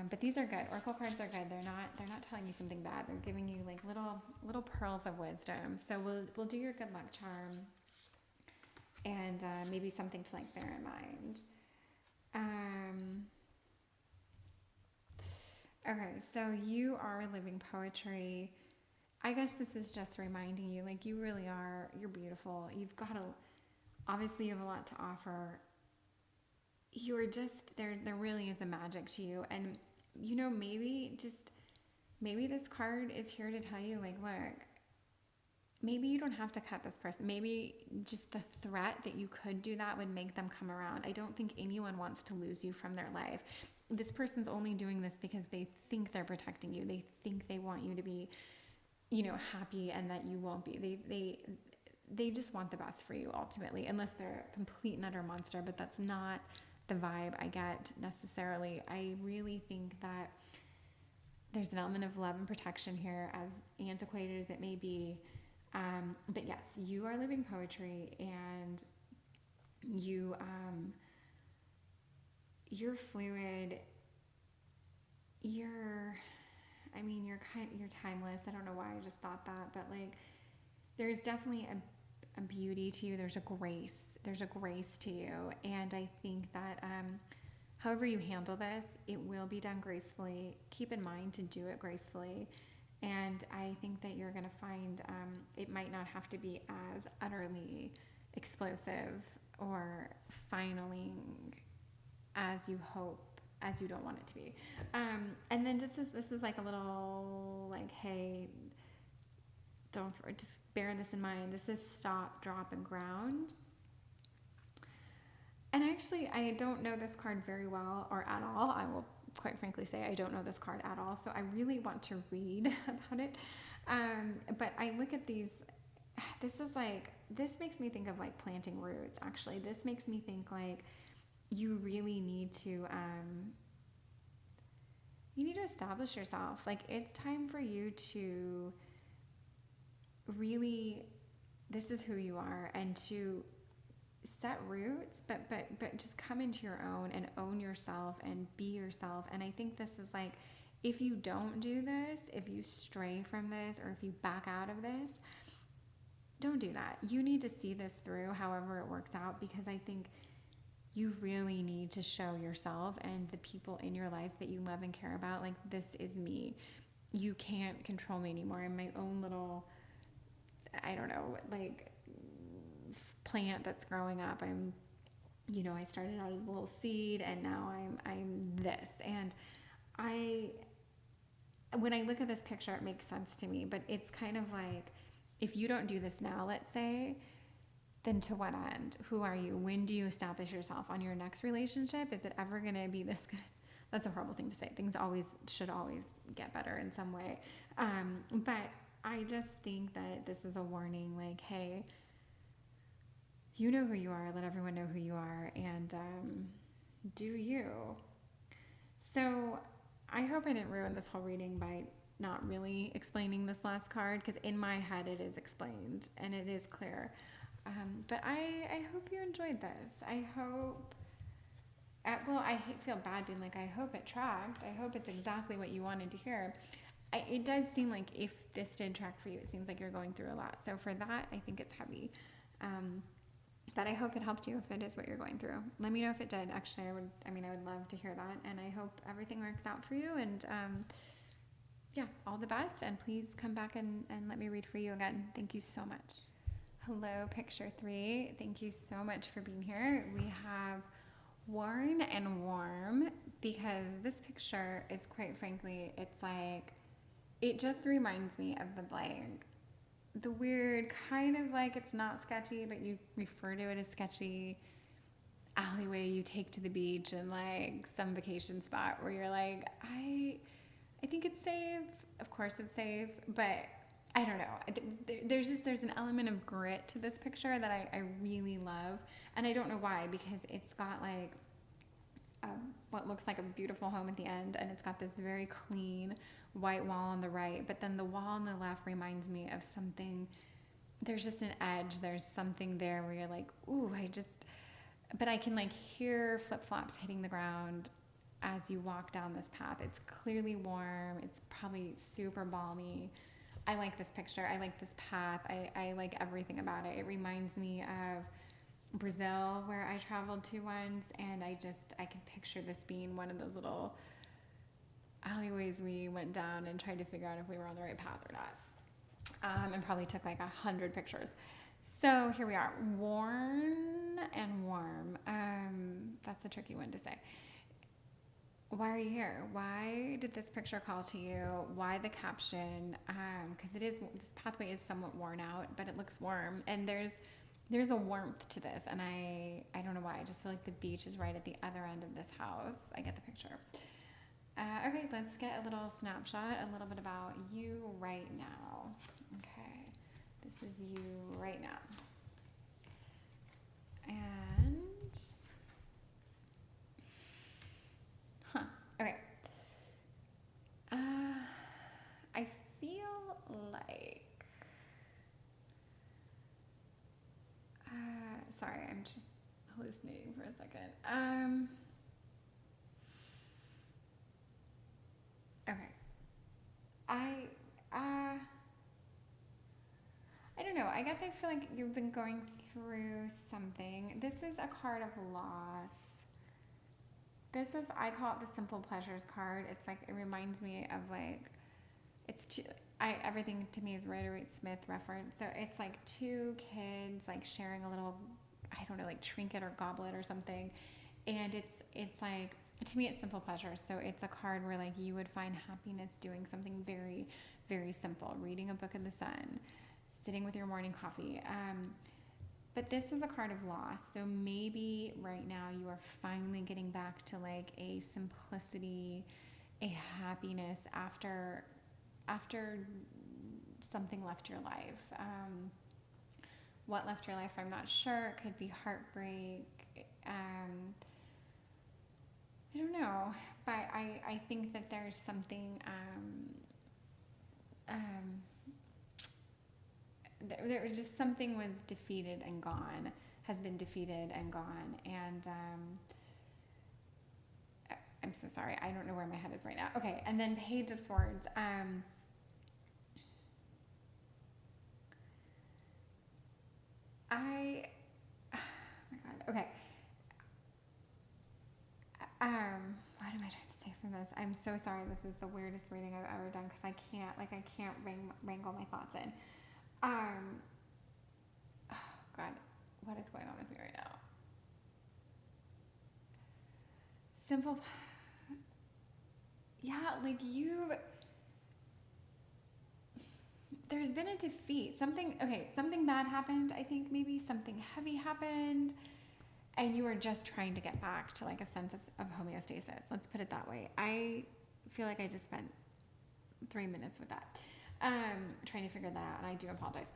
but these are good. Oracle cards are good. They're not telling you something bad. They're giving you like little pearls of wisdom. So we'll do your good luck charm and, maybe something to like bear in mind. Okay, so you are living poetry. I guess this is just reminding you, like, you really are, you're beautiful. Obviously you have a lot to offer. You're just, there really is a magic to you. And, you know, maybe this card is here to tell you, like, look, maybe you don't have to cut this person. Maybe just the threat that you could do that would make them come around. I don't think anyone wants to lose you from their life. This person's only doing this because they think they're protecting you. They think they want you to be, you know, happy, and that you won't be. They just want the best for you ultimately, unless they're a complete and utter monster, but that's not the vibe I get necessarily. I really think that there's an element of love and protection here, as antiquated as it may be. But yes, you are living poetry, and you're fluid. You're timeless. I don't know why I just thought that, but like, there's definitely a beauty to you. There's a grace to you. And I think that, however you handle this, it will be done gracefully. Keep in mind to do it gracefully. And I think that you're going to find, it might not have to be as utterly explosive or finaling as you hope, as you don't want it to be. And then this is like a little like, hey, just bear this in mind. This is stop, drop, and ground. And actually, I don't know this card very well or at all. I will quite frankly say I don't know this card at all. So I really want to read about it. But I look at these, this makes me think of like planting roots. Actually, this makes me think like you really need to, establish yourself. Like, it's time for you to really, this is who you are, and to set roots, but just come into your own and own yourself and be yourself. And I think this is like, if you don't do this, if you stray from this, or if you back out of this, don't do that. You need to see this through however it works out, because I think you really need to show yourself and the people in your life that you love and care about, like, this is me. You can't control me anymore. I'm my own little, I don't know, like, plant that's growing up. I'm, I started out as a little seed, and now I'm this. And when I look at this picture, it makes sense to me, but it's kind of like, if you don't do this now, let's say, then to what end? Who are you? When do you establish yourself? On your next relationship? Is it ever going to be this good? That's a horrible thing to say. Things should always get better in some way. But I just think that this is a warning, like, hey, you know who you are. Let everyone know who you are, and do you. So I hope I didn't ruin this whole reading by not really explaining this last card, because in my head it is explained and it is clear. But I hope you enjoyed this. I hope, I feel bad being like, I hope it tracked. I hope it's exactly what you wanted to hear. It does seem like if this did track for you, it seems like you're going through a lot. So for that, I think it's heavy. But I hope it helped you if it is what you're going through. Let me know if it did. Actually, I would love to hear that. And I hope everything works out for you. And yeah, all the best. And please come back and let me read for you again. Thank you so much. Hello, picture 3. Thank you so much for being here. We have worn and warm, because this picture is, quite frankly, it's like, it just reminds me of the weird kind of like, it's not sketchy, but you refer to it as sketchy, alleyway you take to the beach and like some vacation spot where you're like, I think it's safe. Of course it's safe, but I don't know. There's an element of grit to this picture that I really love. And I don't know why, because it's got like what looks like a beautiful home at the end, and it's got this very clean white wall on the right, but then the wall on the left reminds me of something. There's just an edge. There's something there where you're like, ooh, but I can like hear flip-flops hitting the ground as you walk down this path. It's clearly warm. It's probably super balmy. I like this picture. I like this path. I like everything about it. It reminds me of Brazil, where I traveled to once, and I can picture this being one of those little alleyways we went down and tried to figure out if we were on the right path or not. And probably took like 100 pictures. So here we are, worn and warm. That's a tricky one to say. Why are you here? Why did this picture call to you? Why the caption? Because this pathway is somewhat worn out, but it looks warm, and there's a warmth to this, and I don't know why. I just feel like the beach is right at the other end of this house. I get the picture. Okay, let's get a little snapshot, a little bit about you right now. Okay, this is you right now. And, okay. sorry, I'm just hallucinating for a second. Okay. I don't know. I guess I feel like you've been going through something. This is a card of loss. This is, I call it the simple pleasures card. It's like, it reminds me of like, it's two, everything to me is Rider Waite Smith reference. So it's like two kids like sharing a little, I don't know, like trinket or goblet or something. And it's like, to me it's simple pleasures. So it's a card where like you would find happiness doing something very, very simple. Reading a book in the sun, sitting with your morning coffee. But this is a card of loss. So maybe right now you are finally getting back to like a simplicity, a happiness after something left your life. What left your life, I'm not sure. It could be heartbreak. I don't know. But I think that there's something, there was just something was defeated and gone, has been defeated and gone. And I'm so sorry. I don't know where my head is right now. Okay. And then Page of Swords. Oh my God. Okay. What am I trying to say from this? I'm so sorry. This is the weirdest reading I've ever done because I can't wrangle my thoughts in. Oh God, what is going on with me right now? Simple. Yeah, like there's been a defeat. Something bad happened. I think maybe something heavy happened. And you are just trying to get back to like a sense of homeostasis. Let's put it that way. I feel like I just spent 3 minutes with that, trying to figure that out, and I do apologize.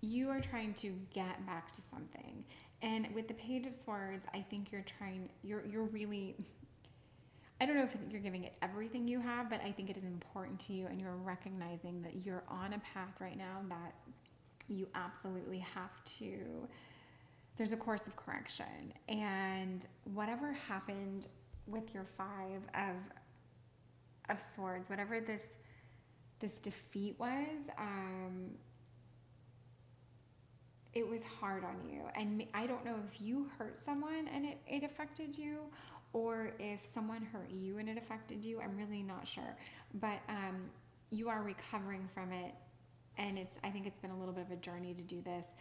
You are trying to get back to something. And with the Page of Swords, I think you're really, I don't know if you're giving it everything you have, but I think it is important to you, and you're recognizing that you're on a path right now that you absolutely have to, there's a course of correction. And whatever happened with your Five of Swords, whatever this defeat was, it was hard on you. And I don't know if you hurt someone and it affected you, or if someone hurt you and it affected you. I'm really not sure. But you are recovering from it, and I think it's been a little bit of a journey to do this.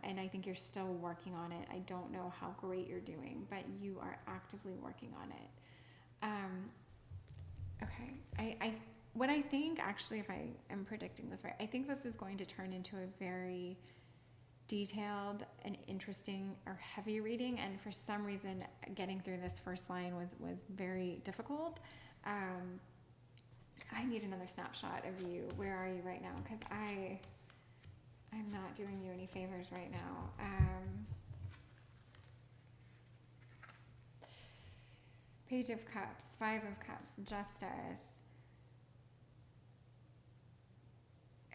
And I think you're still working on it. I don't know how great you're doing, but you are actively working on it. Okay. What I think, actually, if I am predicting this right, I think this is going to turn into a very detailed and interesting or heavy reading. And for some reason, getting through this first line was very difficult. I need another snapshot of you. Where are you right now? Because I'm not doing you any favors right now. Page of Cups, Five of Cups, Justice.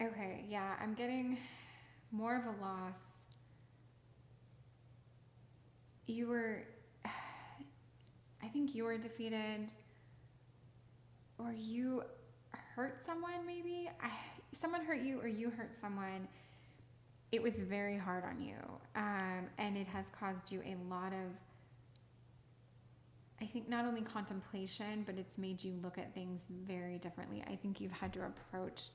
Okay, yeah, I'm getting more of a loss. I think you were defeated, or you hurt someone maybe. Someone hurt you, or you hurt someone. It was very hard on you, and it has caused you a lot of, I think, not only contemplation, but it's made you look at things very differently. I think you've had to approach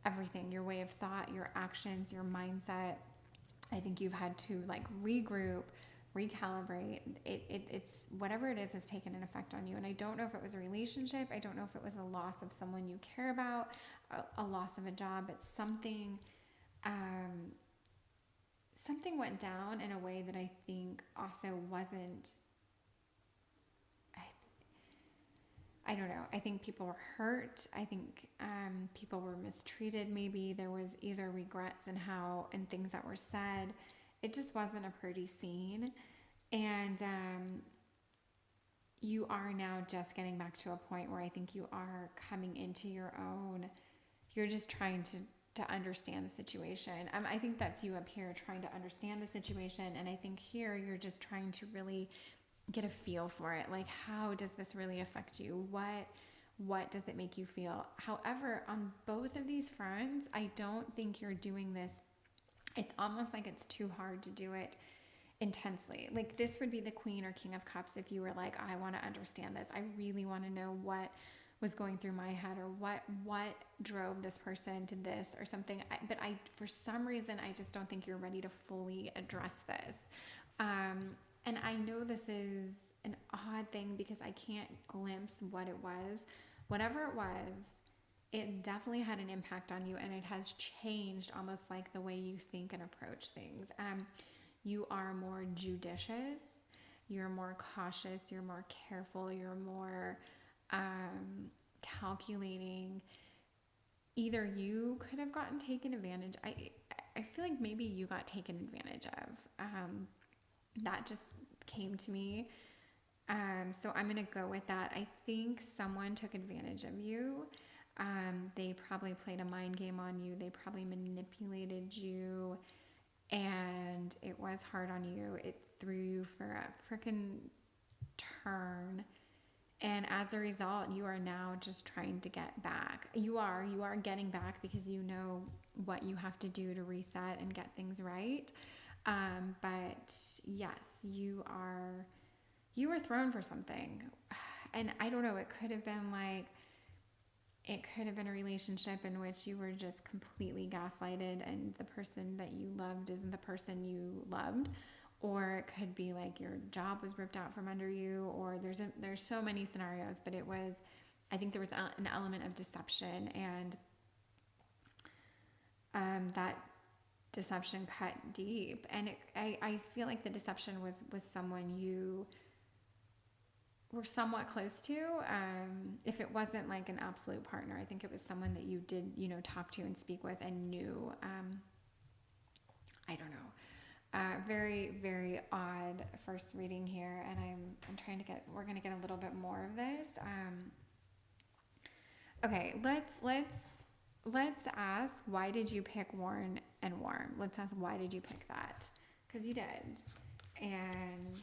everything, your way of thought, your actions, your mindset. I think you've had to like regroup, recalibrate. It's whatever it is has taken an effect on you. And I don't know if it was a relationship. I don't know if it was a loss of someone you care about, a loss of a job, but something went down in a way that I think also wasn't, I don't know. I think people were hurt. I think people were mistreated. Maybe there was either regrets in things that were said. It just wasn't a pretty scene. And you are now just getting back to a point where I think you are coming into your own. You're just trying to to understand the situation. I think that's you up here trying to understand the situation. And I think here you're just trying to really get a feel for it. Like, how does this really affect you? What does it make you feel? However, on both of these fronts, I don't think you're doing this. It's almost like it's too hard to do it intensely. Like, this would be the Queen or King of Cups if you were like, I want to understand this. I really want to know what was going through my head, or what drove this person to this or something. But for some reason, I just don't think you're ready to fully address this. And I know this is an odd thing because I can't glimpse what it was. Whatever it was, it definitely had an impact on you, and it has changed almost like the way you think and approach things. You are more judicious, you're more cautious, you're more careful, you're more calculating. Either you could have gotten taken advantage. I feel like maybe you got taken advantage of. That just came to me. So I'm going to go with that. I think someone took advantage of you. They probably played a mind game on you. They probably manipulated you, and it was hard on you. It threw you for a freaking turn. And as a result, you are now just trying to get back. You are getting back because you know what you have to do to reset and get things right. But yes, you were thrown for something. And I don't know, it could have been a relationship in which you were just completely gaslighted and the person that you loved isn't the person you loved. Or it could be like your job was ripped out from under you, or there's so many scenarios, but I think there was an element of deception, and that deception cut deep. And I feel like the deception was someone you were somewhat close to. If it wasn't like an absolute partner, I think it was someone that you did, talk to and speak with and knew. I don't know. Very, very odd first reading here, and I'm trying to we're going to get a little bit more of this. Okay, let's ask, why did you pick worn and warm? Let's ask, why did you pick that? Because you did. And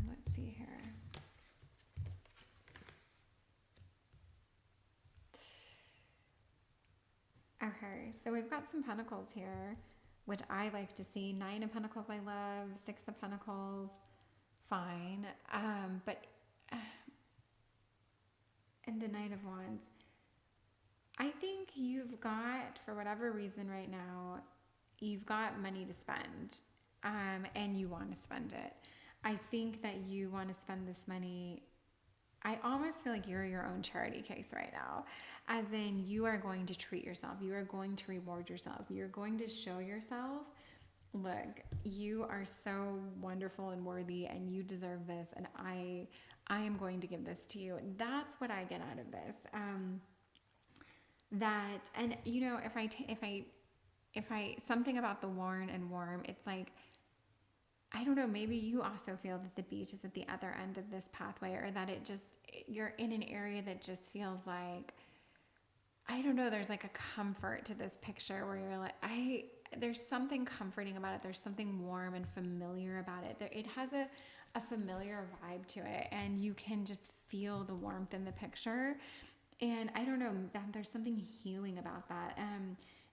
let's see here. Okay, so we've got some pentacles here, which I like to see. 9 of Pentacles I love, 6 of Pentacles, fine. And the Knight of Wands. I think you've got, for whatever reason right now, you've got money to spend, and you want to spend it. I think that you want to spend this money. I almost feel like you're your own charity case right now, as in you are going to treat yourself. You are going to reward yourself. You're going to show yourself, look, you are so wonderful and worthy, and you deserve this, and I am going to give this to you. That's what I get out of this. If I something about the worn and warm, it's like, I don't know, maybe you also feel that the beach is at the other end of this pathway, or that you're in an area that just feels like, I don't know, there's like a comfort to this picture where you're like, there's something comforting about it. There's something warm and familiar about it. It has a familiar vibe to it, and you can just feel the warmth in the picture. And I don't know, there's something healing about that.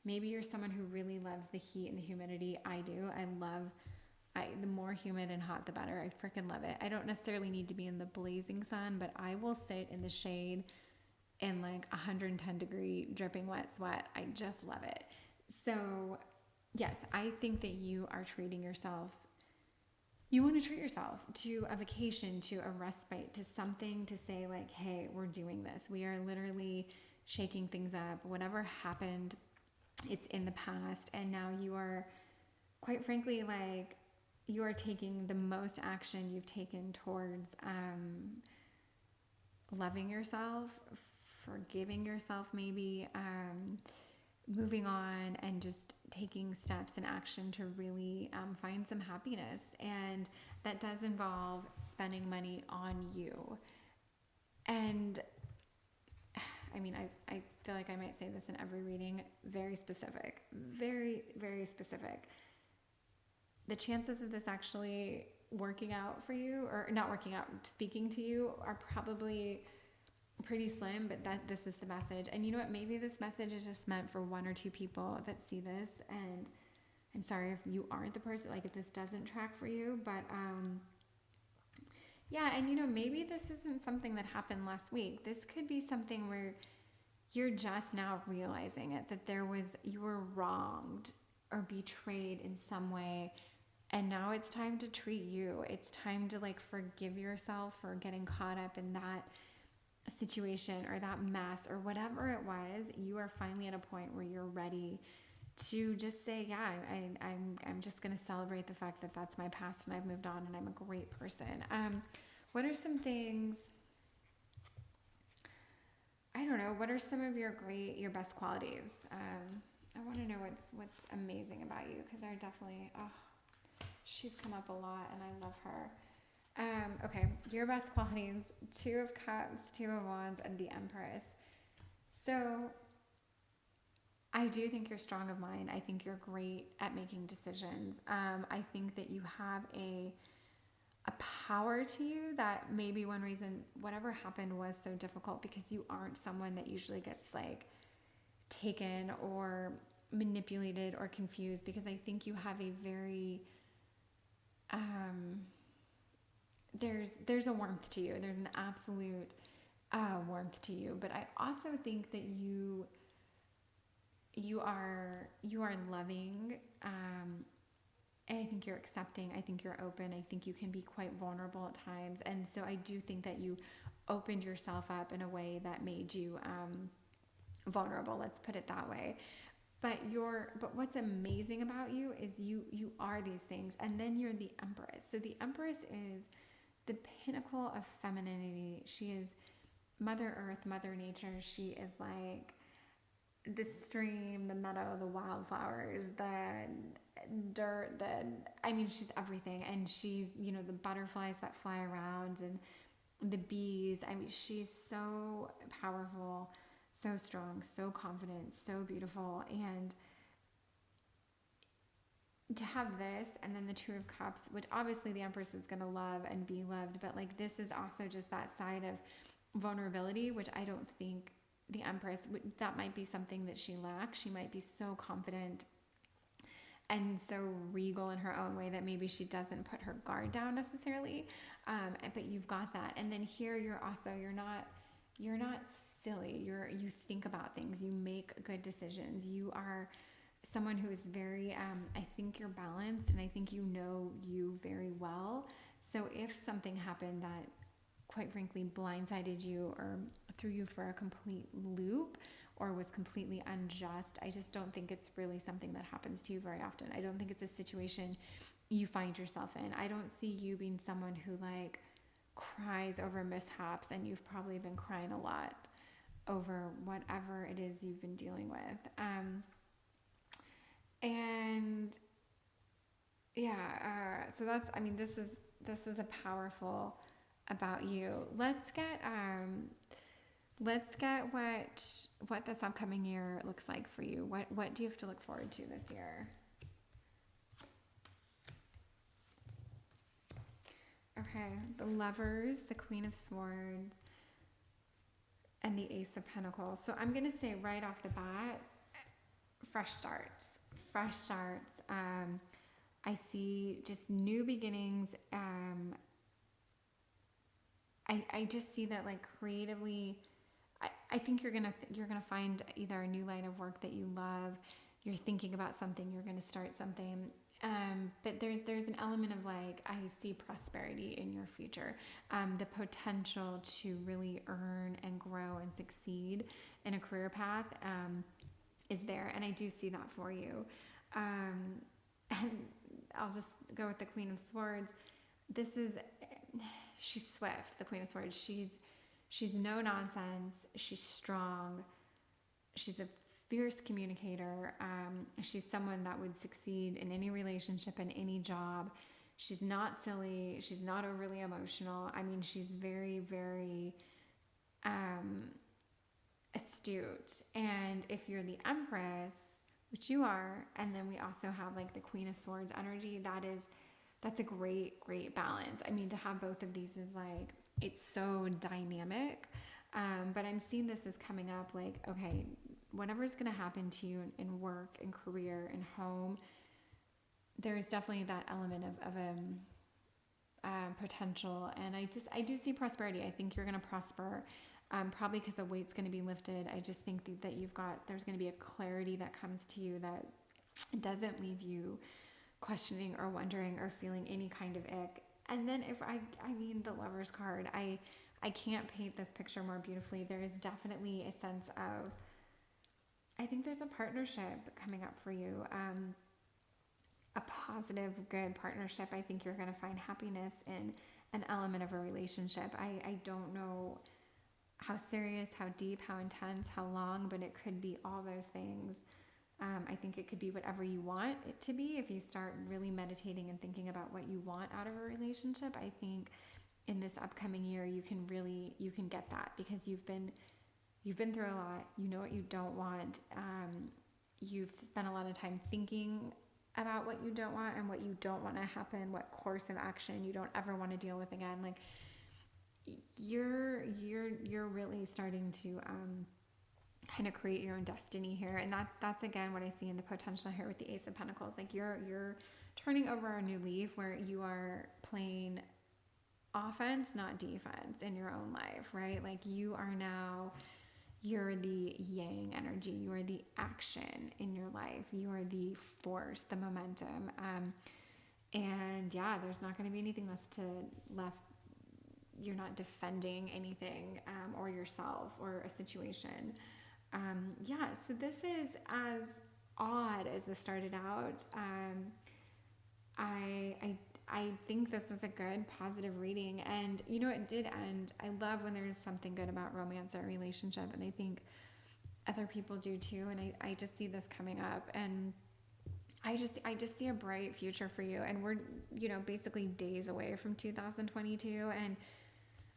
Maybe you're someone who really loves the heat and the humidity. I do. The more humid and hot, the better. I freaking love it. I don't necessarily need to be in the blazing sun, but I will sit in the shade in like 110 degree dripping wet sweat. I just love it. So yes, I think that you are treating yourself. You want to treat yourself to a vacation, to a respite, to something to say like, hey, we're doing this. We are literally shaking things up. Whatever happened, it's in the past. And now you are, quite frankly, like, you are taking the most action you've taken towards loving yourself, forgiving yourself maybe, moving on, and just taking steps and action to really find some happiness. And that does involve spending money on you. And I mean, I feel like I might say this in every reading, very specific, very, very specific. The chances of this actually working out for you, or not working out, speaking to you, are probably pretty slim, but that this is the message. And you know what? Maybe this message is just meant for one or two people that see this. And I'm sorry if you aren't the person, like if this doesn't track for you, but yeah, and you know, maybe this isn't something that happened last week. This could be something where you're just now realizing it, that you were wronged or betrayed in some way. And now it's time to treat you. It's time to like forgive yourself for getting caught up in that situation or that mess or whatever it was. You are finally at a point where you're ready to just say, yeah, I'm just going to celebrate the fact that that's my past and I've moved on and I'm a great person. What are some things, I don't know, what are some of your best qualities? I want to know what's amazing about you, because I definitely, she's come up a lot and I love her. Okay, your best qualities: 2 of Cups, 2 of Wands, and the Empress. So I do think you're strong of mind. I think you're great at making decisions. I think that you have a power to you that maybe one reason whatever happened was so difficult because you aren't someone that usually gets like taken or manipulated or confused, because I think you have a very there's a warmth to you. There's an absolute warmth to you. But I also think that you are loving. And I think you're accepting. I think you're open. I think you can be quite vulnerable at times. And so I do think that you opened yourself up in a way that made you vulnerable. Let's put it that way. But what's amazing about you is you are these things. And then you're the Empress. So the Empress is the pinnacle of femininity. She is Mother Earth, Mother Nature. She is like the stream, the meadow, the wildflowers, the dirt, she's everything. And she's, the butterflies that fly around and the bees. She's so powerful, so strong, so confident, so beautiful. And to have this, and then the 2 of Cups, which obviously the Empress is going to love and be loved, but like this is also just that side of vulnerability, which I don't think the Empress, that might be something that she lacks. She might be so confident and so regal in her own way that maybe she doesn't put her guard down necessarily. But you've got that. And then here you're not silly. You think about things. You make good decisions. You are someone who is very, I think you're balanced, and I think you know you very well. So if something happened that quite frankly blindsided you or threw you for a complete loop or was completely unjust, I just don't think it's really something that happens to you very often. I don't think it's a situation you find yourself in. I don't see you being someone who like cries over mishaps, and you've probably been crying a lot over whatever it is you've been dealing with. So that's, this is a powerful about you. Let's get what this upcoming year looks like for you. What do you have to look forward to this year? Okay, the Lovers, the Queen of Swords, and the Ace of Pentacles. So I'm going to say right off the bat, fresh starts. I see just new beginnings. I just see that like creatively, I think you're gonna find either a new line of work that you love. You're thinking about something. You're gonna start something. But there's an element of like, I see prosperity in your future, the potential to really earn and grow and succeed in a career path is there, and I do see that for you. And I'll just go with the Queen of Swords. She's swift, the Queen of Swords. She's no nonsense. She's strong. She's a fierce communicator. She's someone that would succeed in any relationship and any job. She's not silly. She's not overly emotional. She's very, very astute. And if you're the Empress, which you are, and then we also have like the Queen of Swords energy, that's a great, great balance. I mean, to have both of these is like, it's so dynamic. But I'm seeing this as coming up like, okay, whatever's going to happen to you in work and career and home, there's definitely that element of potential. And I do see prosperity. I think you're going to prosper, probably because the weight's going to be lifted. I just think that there's going to be a clarity that comes to you that doesn't leave you questioning or wondering or feeling any kind of ick. And then if I mean, the Lover's card, I can't paint this picture more beautifully. There is definitely a sense of, I think there's a partnership coming up for you. A positive, good partnership. I think you're going to find happiness in an element of a relationship. I don't know how serious, how deep, how intense, how long, but it could be all those things. I think it could be whatever you want it to be. If you start really meditating and thinking about what you want out of a relationship, I think in this upcoming year, you can get that, because you've been through a lot. You know what you don't want. You've spent a lot of time thinking about what you don't want and what you don't want to happen, what course of action you don't ever want to deal with again. Like you're really starting to kind of create your own destiny here. And that's again what I see in the potential here with the Ace of Pentacles. Like you're turning over a new leaf where you are playing offense, not defense in your own life, right? Like you're the yang energy. You are the action in your life. You are the force, the momentum. And yeah, there's not going to be anything left. You're not defending anything, or yourself or a situation. Yeah, so this is as odd as this started out. I think this is a good, positive reading. And, you know, it did end. I love when there's something good about romance or relationship. And I think other people do too. And I just see this coming up. And I just see a bright future for you. And we're, you know, basically days away from 2022. And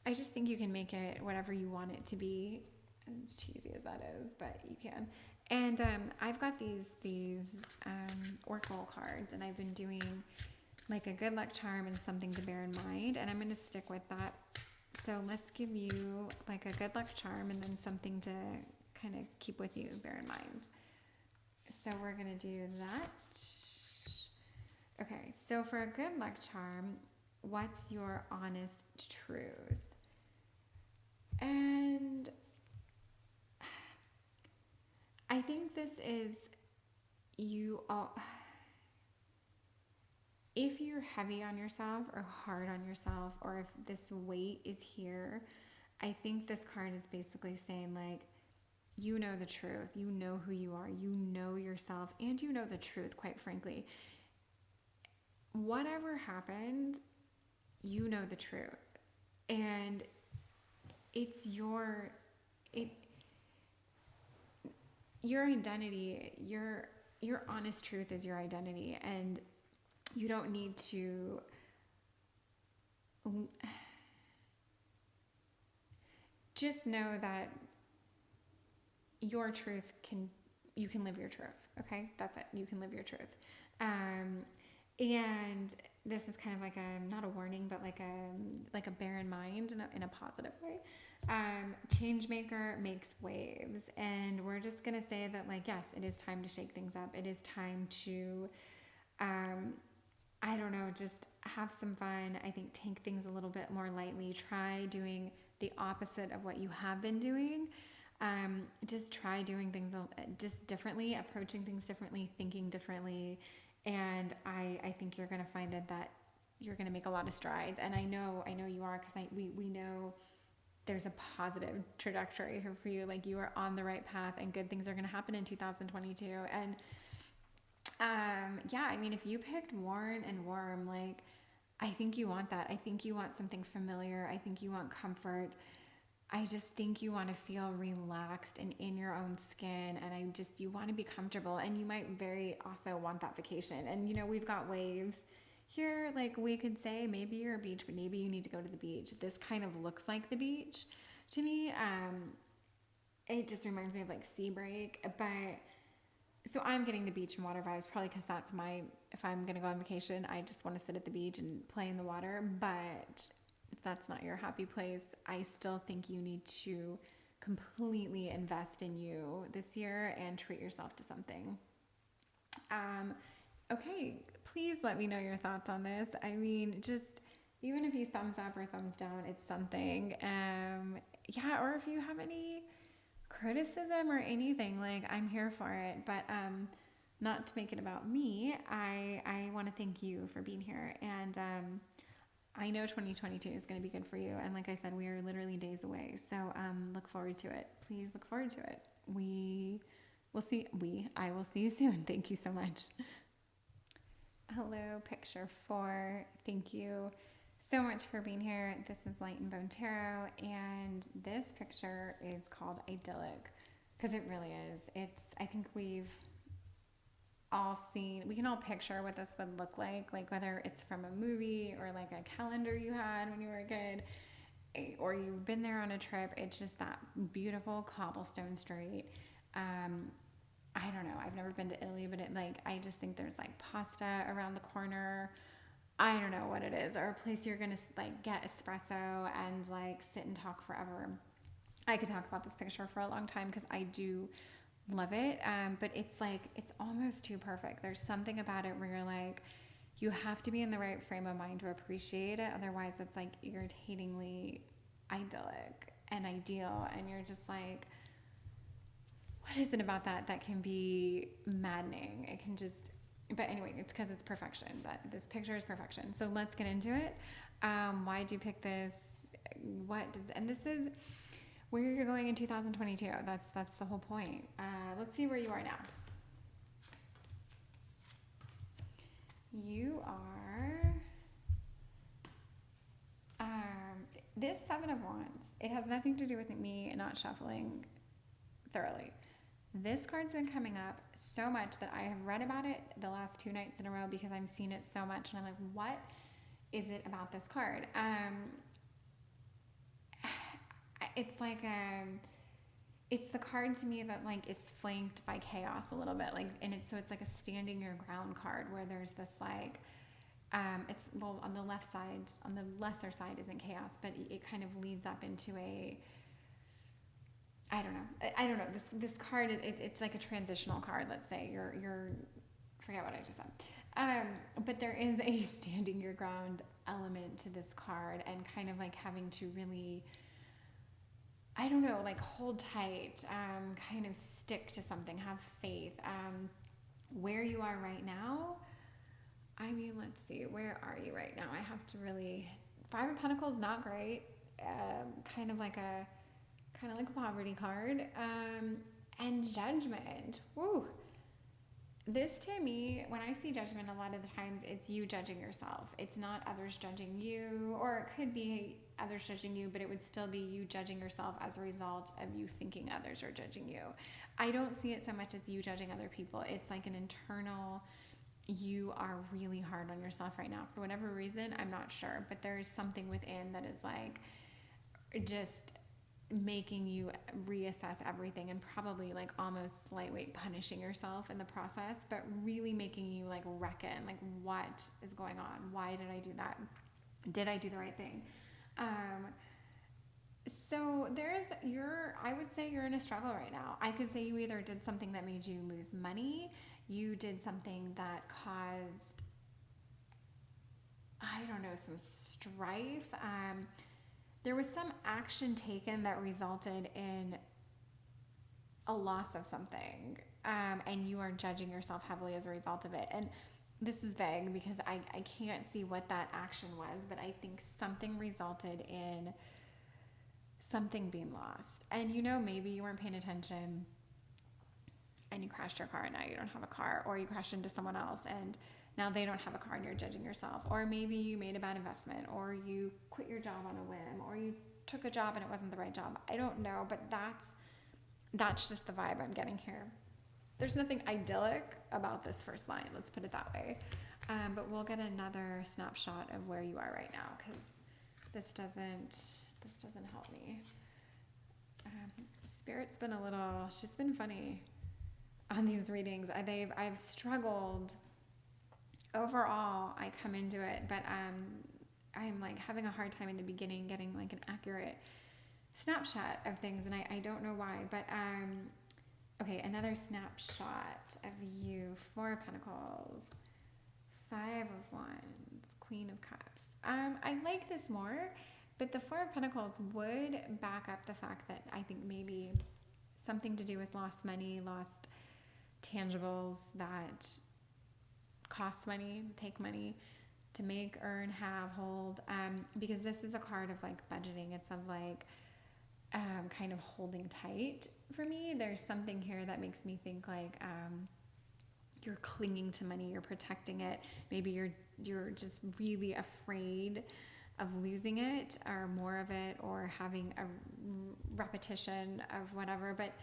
I just think you can make it whatever you want it to be. As cheesy as that is, but you can. And I've got these Oracle cards. And I've been doing like a good luck charm and something to bear in mind, and I'm going to stick with that. So let's give you like a good luck charm and then something to kind of keep with you, bear in mind. So we're going to do that. Okay, so for a good luck charm, what's your honest truth? And I think this is you all. If you're heavy on yourself or hard on yourself, or if this weight is here, I think this card is basically saying like, you know the truth, you know who you are, you know yourself, and you know the truth, quite frankly. Whatever happened, you know the truth. And it's your identity, your honest truth is your identity. And you don't need to just know that your truth you can live your truth. Okay. That's it. You can live your truth. And this is kind of like not a warning, but like a bear in mind in a positive way. Change maker makes waves. And we're just going to say that like, yes, it is time to shake things up. It is time to, I don't know, just have some fun. I think take things a little bit more lightly. Try doing the opposite of what you have been doing. Just try doing things just differently, approaching things differently, thinking differently. And I think you're going to find that you're going to make a lot of strides. And I know you are, because we know there's a positive trajectory here for you. Like you are on the right path, and good things are going to happen in 2022. And yeah, I mean, if you picked worn and warm, like, I think you want that. I think you want something familiar. I think you want comfort. I just think you want to feel relaxed and in your own skin. And you want to be comfortable, and you might very also want that vacation. And, you know, we've got waves here. Like we could say, maybe you're a beach, but maybe you need to go to the beach. This kind of looks like the beach to me. it just reminds me of like sea break. But so I'm getting the beach and water vibes, probably because that's my, if I'm going to go on vacation, I just want to sit at the beach and play in the water. But if that's not your happy place, I still think you need to completely invest in you this year and treat yourself to something. Okay, please let me know your thoughts on this. I mean, just even if you thumbs up or thumbs down, it's something. Yeah, or if you have any criticism or anything, like I'm here for it. But not to make it about me, I want to thank you for being here. And I know 2022 is going to be good for you. And like I said, we are literally days away. So look forward to it. Please look forward to it. I will see you soon. Thank you so much. Hello, picture 4. Thank you so much for being here. This is Light and Bone Tarot, and this picture is called Idyllic because it really is. I think we can all picture what this would look like whether it's from a movie or like a calendar you had when you were a kid, or you've been there on a trip. It's just that beautiful cobblestone street. I don't know. I've never been to Italy, but I just think there's like pasta around the corner. I don't know what it is, or a place you're gonna like get espresso and like sit and talk forever. I could talk about this picture for a long time because I do love it. But it's almost too perfect. There's something about it where you're like, you have to be in the right frame of mind to appreciate it. Otherwise, it's like irritatingly idyllic and ideal, and you're just like, what is it about that can be maddening? It can just, but anyway, it's because it's perfection. This picture is perfection. So let's get into it. Why'd you pick this? And this is where you're going in 2022. That's the whole point. Let's see where you are now. You are, this 7 of Wands. It has nothing to do with me not shuffling thoroughly. This card's been coming up so much that I have read about it the last 2 nights in a row because I've seen it so much, and I'm like, what is it about this card? It's like it's the card to me that like is flanked by chaos a little bit, and it's like a standing your ground card where there's this like it's, well, on the left side, on the lesser side isn't chaos, but it kind of leads up into a, I don't know. This card, it's like a transitional card. Let's say you're forget what I just said. But there is a standing your ground element to this card, and kind of like having to really, I don't know, like hold tight, kind of stick to something, have faith. Where you are right now, I mean, let's see, where are you right now? I have to really, 5 of Pentacles, not great. Kind of like a poverty card, and Judgment. Woo. This to me, when I see Judgment, a lot of the times it's you judging yourself. It's not others judging you, or it could be others judging you, but it would still be you judging yourself as a result of you thinking others are judging you. I don't see it so much as you judging other people. It's like an internal, you are really hard on yourself right now for whatever reason. I'm not sure, but there is something within that is like just making you reassess everything, and probably like almost lightweight punishing yourself in the process, but really making you like reckon, like, what is going on? Why did I do that? Did I do the right thing? So I would say you're in a struggle right now. I could say you either did something that made you lose money, you did something that caused, I don't know, some strife. There was some action taken that resulted in a loss of something, and you are judging yourself heavily as a result of it. And this is vague because I can't see what that action was, but I think something resulted in something being lost. And maybe you weren't paying attention and you crashed your car and now you don't have a car, or you crashed into someone else and now they don't have a car and you're judging yourself. Or maybe you made a bad investment, or you quit your job on a whim, or you took a job and it wasn't the right job. I don't know, but that's just the vibe I'm getting here. There's nothing idyllic about this first line, let's put it that way. But we'll get another snapshot of where you are right now, because this doesn't help me. Spirit's been she's been funny on these readings. I've struggled. Overall, I come into it, but I'm like having a hard time in the beginning getting like an accurate snapshot of things, and I don't know why, but okay, another snapshot of you. Four of Pentacles, Five of Wands, Queen of Cups. I like this more, but the Four of Pentacles would back up the fact that I think maybe something to do with lost money, lost tangibles that cost money, take money to make, earn, have, hold, because this is a card of like budgeting. It's of like kind of holding tight for me. There's something here that makes me think like you're clinging to money, you're protecting it. Maybe you're just really afraid of losing it or more of it, or having a repetition of whatever. But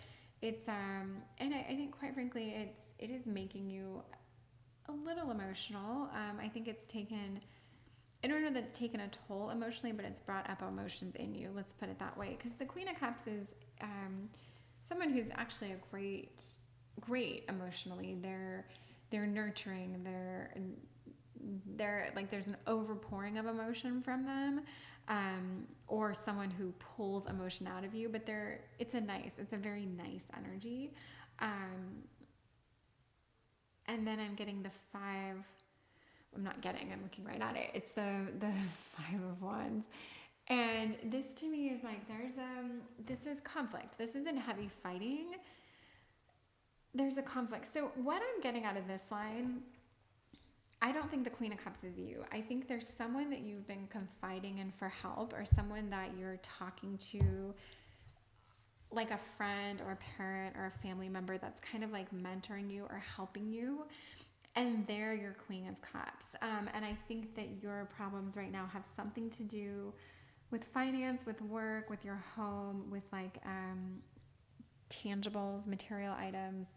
it's and I think quite frankly it is making you a little emotional. I think it's taken, I don't know that it's taken a toll emotionally, but it's brought up emotions in you. Let's put it that way. Because the Queen of Cups is someone who's actually a great emotionally. They're nurturing. They're like, there's an overpouring of emotion from them, or someone who pulls emotion out of you. But it's a very nice energy. And then I'm getting the I'm looking right at it. It's the Five of Wands. And this to me is like, this is conflict. This isn't heavy fighting. There's a conflict. So what I'm getting out of this line, I don't think the Queen of Cups is you. I think there's someone that you've been confiding in for help, or someone that you're talking to, like a friend or a parent or a family member that's kind of like mentoring you or helping you, and they're your Queen of Cups. And I think that your problems right now have something to do with finance, with work, with your home, with like tangibles, material items.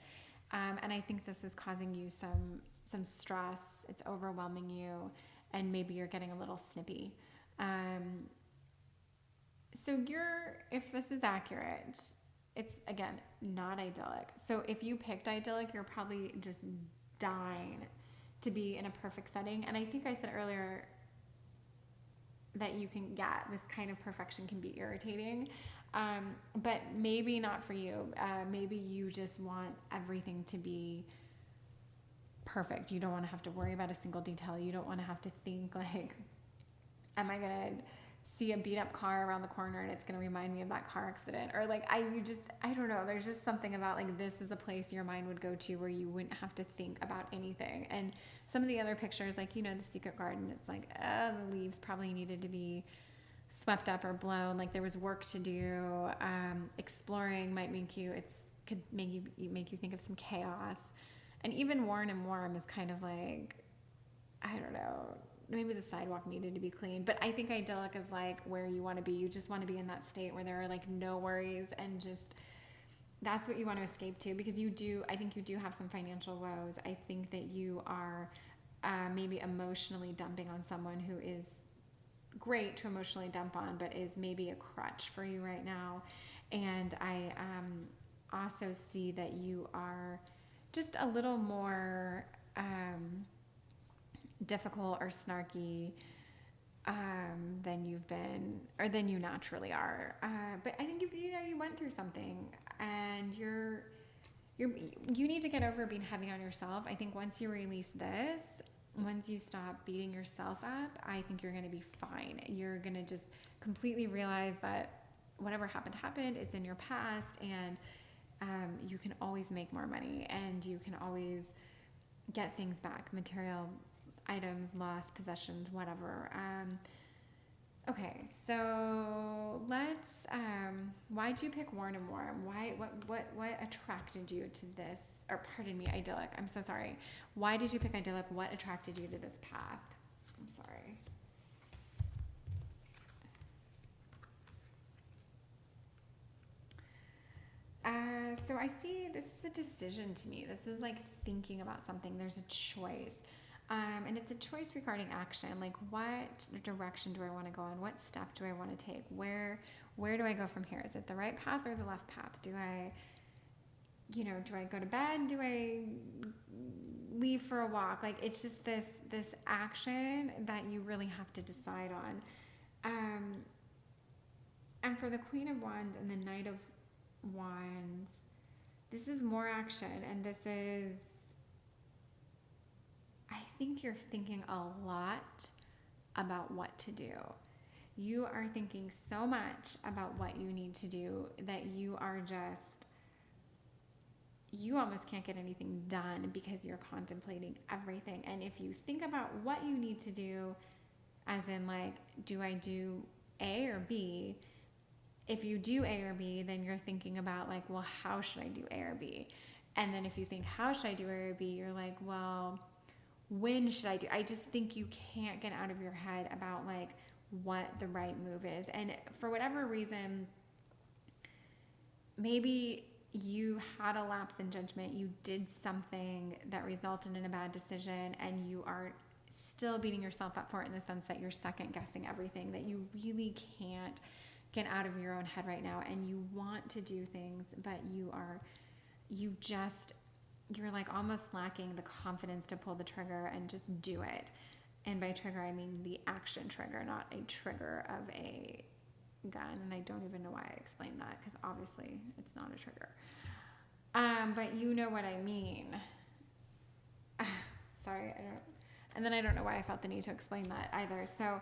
And I think this is causing you some stress. It's overwhelming you, and maybe you're getting a little snippy. So if this is accurate, it's again not idyllic. So if you picked idyllic, you're probably just dying to be in a perfect setting. And I think I said earlier that this kind of perfection can be irritating, but maybe not for you. Maybe you just want everything to be perfect. You don't want to have to worry about a single detail. You don't want to have to think like, am I gonna see a beat up car around the corner and it's going to remind me of that car accident? Or like, I don't know. There's just something about like, this is a place your mind would go to where you wouldn't have to think about anything. And some of the other pictures, like, the secret garden, it's like, the leaves probably needed to be swept up or blown. Like there was work to do. Exploring might could make you think of some chaos. And even worn and warm is kind of like, I don't know, maybe the sidewalk needed to be cleaned. But I think idyllic is like where you want to be. You just want to be in that state where there are like no worries, and just that's what you want to escape to, because I think you do have some financial woes. I think that you are maybe emotionally dumping on someone who is great to emotionally dump on, but is maybe a crutch for you right now. And I also see that you are just a little more difficult or snarky than you've been, or than you naturally are. But I think you went through something, and you need to get over being heavy on yourself. I think once you release this, once you stop beating yourself up, I think you're going to be fine. You're going to just completely realize that whatever happened, it's in your past, and you can always make more money, and you can always get things back, material items, lost possessions, whatever. Okay, so let's, why'd you pick worn and warm? What attracted you to this, or pardon me, idyllic? I'm so sorry. Why did you pick idyllic? What attracted you to this path? I'm sorry. So I see this is a decision to me. This is like thinking about something. There's a choice. And it's a choice regarding action. Like, what direction do I want to go in? What step do I want to take? Where where do I go from here? Is it the right path or the left path? Do I go to bed? Do I leave for a walk? Like, it's just this action that you really have to decide on. And for the Queen of Wands and the Knight of Wands, this is more action, and this is, I think you're thinking a lot about what to do. You are thinking so much about what you need to do that you almost can't get anything done because you're contemplating everything. And if you think about what you need to do, as in like, do I do A or B? If you do A or B, then you're thinking about like, well, how should I do A or B? And then if you think, how should I do A or B? You're like, well, when should I do? I just think you can't get out of your head about like what the right move is. And for whatever reason, maybe you had a lapse in judgment, you did something that resulted in a bad decision, and you are still beating yourself up for it in the sense that you're second guessing everything, that you really can't get out of your own head right now, and you want to do things, but you're like almost lacking the confidence to pull the trigger and just do it. And by trigger, I mean the action trigger, not a trigger of a gun. And I don't even know why I explained that, because obviously it's not a trigger. But you know what I mean. Sorry, I don't know why I felt the need to explain that either. So,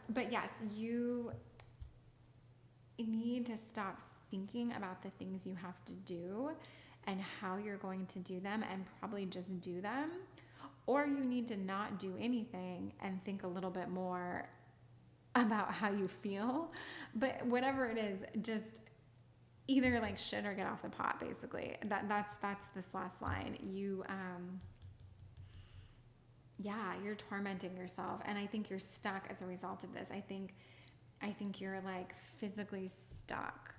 but yes, you need to stop thinking about the things you have to do and how you're going to do them, and probably just do them. Or you need to not do anything and think a little bit more about how you feel. But whatever it is, just either like shit or get off the pot, basically. That's this last line. You're tormenting yourself, and I think you're stuck as a result of this. I think you're like physically stuck.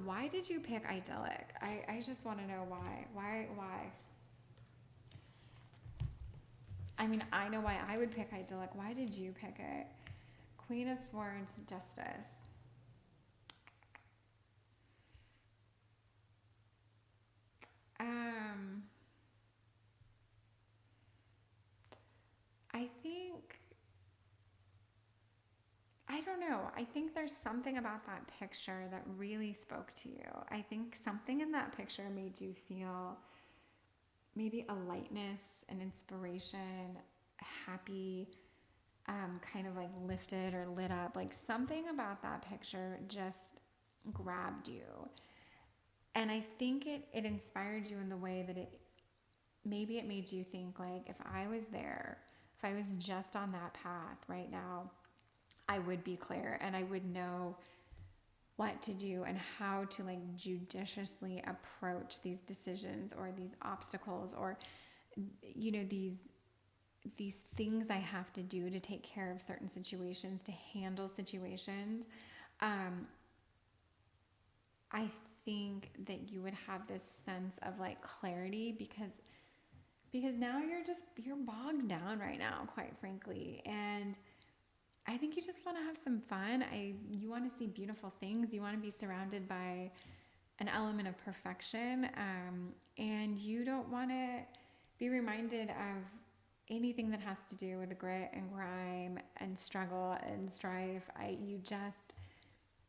Why did you pick Idyllic? I just want to know why. Why? I mean, I know why I would pick Idyllic. Why did you pick it? Queen of Swords, Justice. I don't know. I think there's something about that picture that really spoke to you. I think something in that picture made you feel maybe a lightness, an inspiration, happy, kind of like lifted or lit up. Like something about that picture just grabbed you. And I think it inspired you in the way that it made you think, like, if I was there, if I was just on that path right now, I would be clear and I would know what to do and how to like judiciously approach these decisions or these obstacles, or these things I have to do to take care of certain situations, to handle situations. I think that you would have this sense of like clarity because now you're bogged down right now, quite frankly. And I think you just want to have some fun. You want to see beautiful things. You want to be surrounded by an element of perfection. And you don't want to be reminded of anything that has to do with the grit and grime and struggle and strife.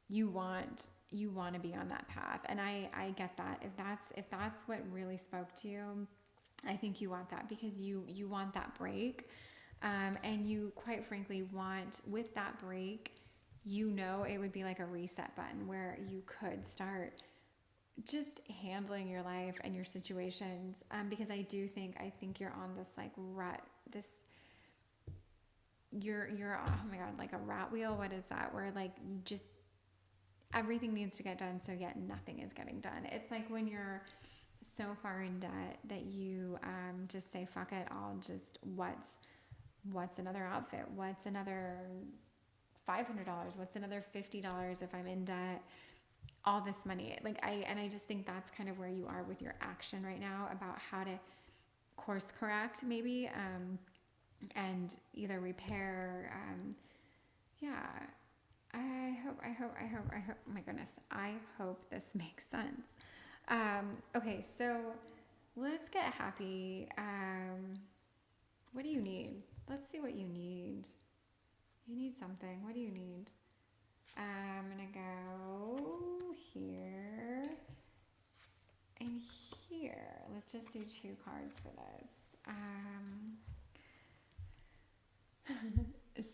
You want to be on that path. And I get that. If that's what really spoke to you, I think you want that, because you want that break. And you quite frankly want, with that break, it would be like a reset button where you could start just handling your life and your situations. Because I think you're on this like rut, you're, oh my God, like a rat wheel. What is that? Where like just everything needs to get done, so yet nothing is getting done. It's like when you're so far in debt that you just say, fuck it, I'll just, what's another outfit? What's another $500? What's another $50 if I'm in debt? All this money. I just think that's kind of where you are with your action right now, about how to course correct maybe, and either repair, Oh my goodness. I hope this makes sense. Okay, so let's get happy. What do you need? Let's see what you need. You need something. What do you need? I'm gonna go here and here. Let's just do 2 cards for this.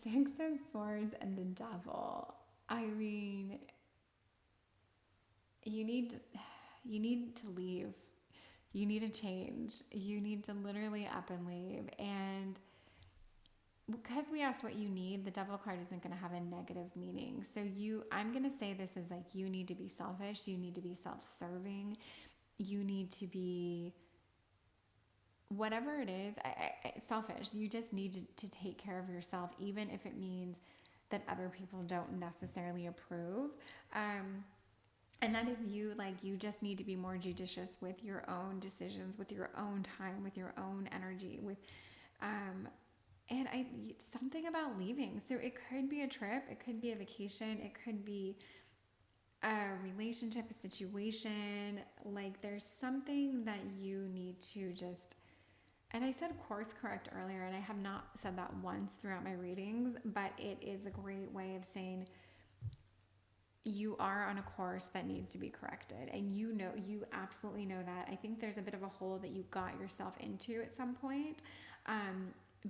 6 of Swords and the Devil. I mean, you need to leave. You need to change. You need to literally up and leave. And because we asked what you need, the Devil card isn't going to have a negative meaning. So I'm going to say this is like, you need to be selfish. You need to be self-serving. You need to be, whatever it is, selfish. You just need to take care of yourself, even if it means that other people don't necessarily approve. And that is you, like, you just need to be more judicious with your own decisions, with your own time, with your own energy, and something about leaving. So it could be a trip, it could be a vacation, it could be a relationship, a situation. Like, there's something that you need to just, and I said course correct earlier, and I have not said that once throughout my readings, but it is a great way of saying you are on a course that needs to be corrected. And you absolutely know that. I think there's a bit of a hole that you got yourself into at some point.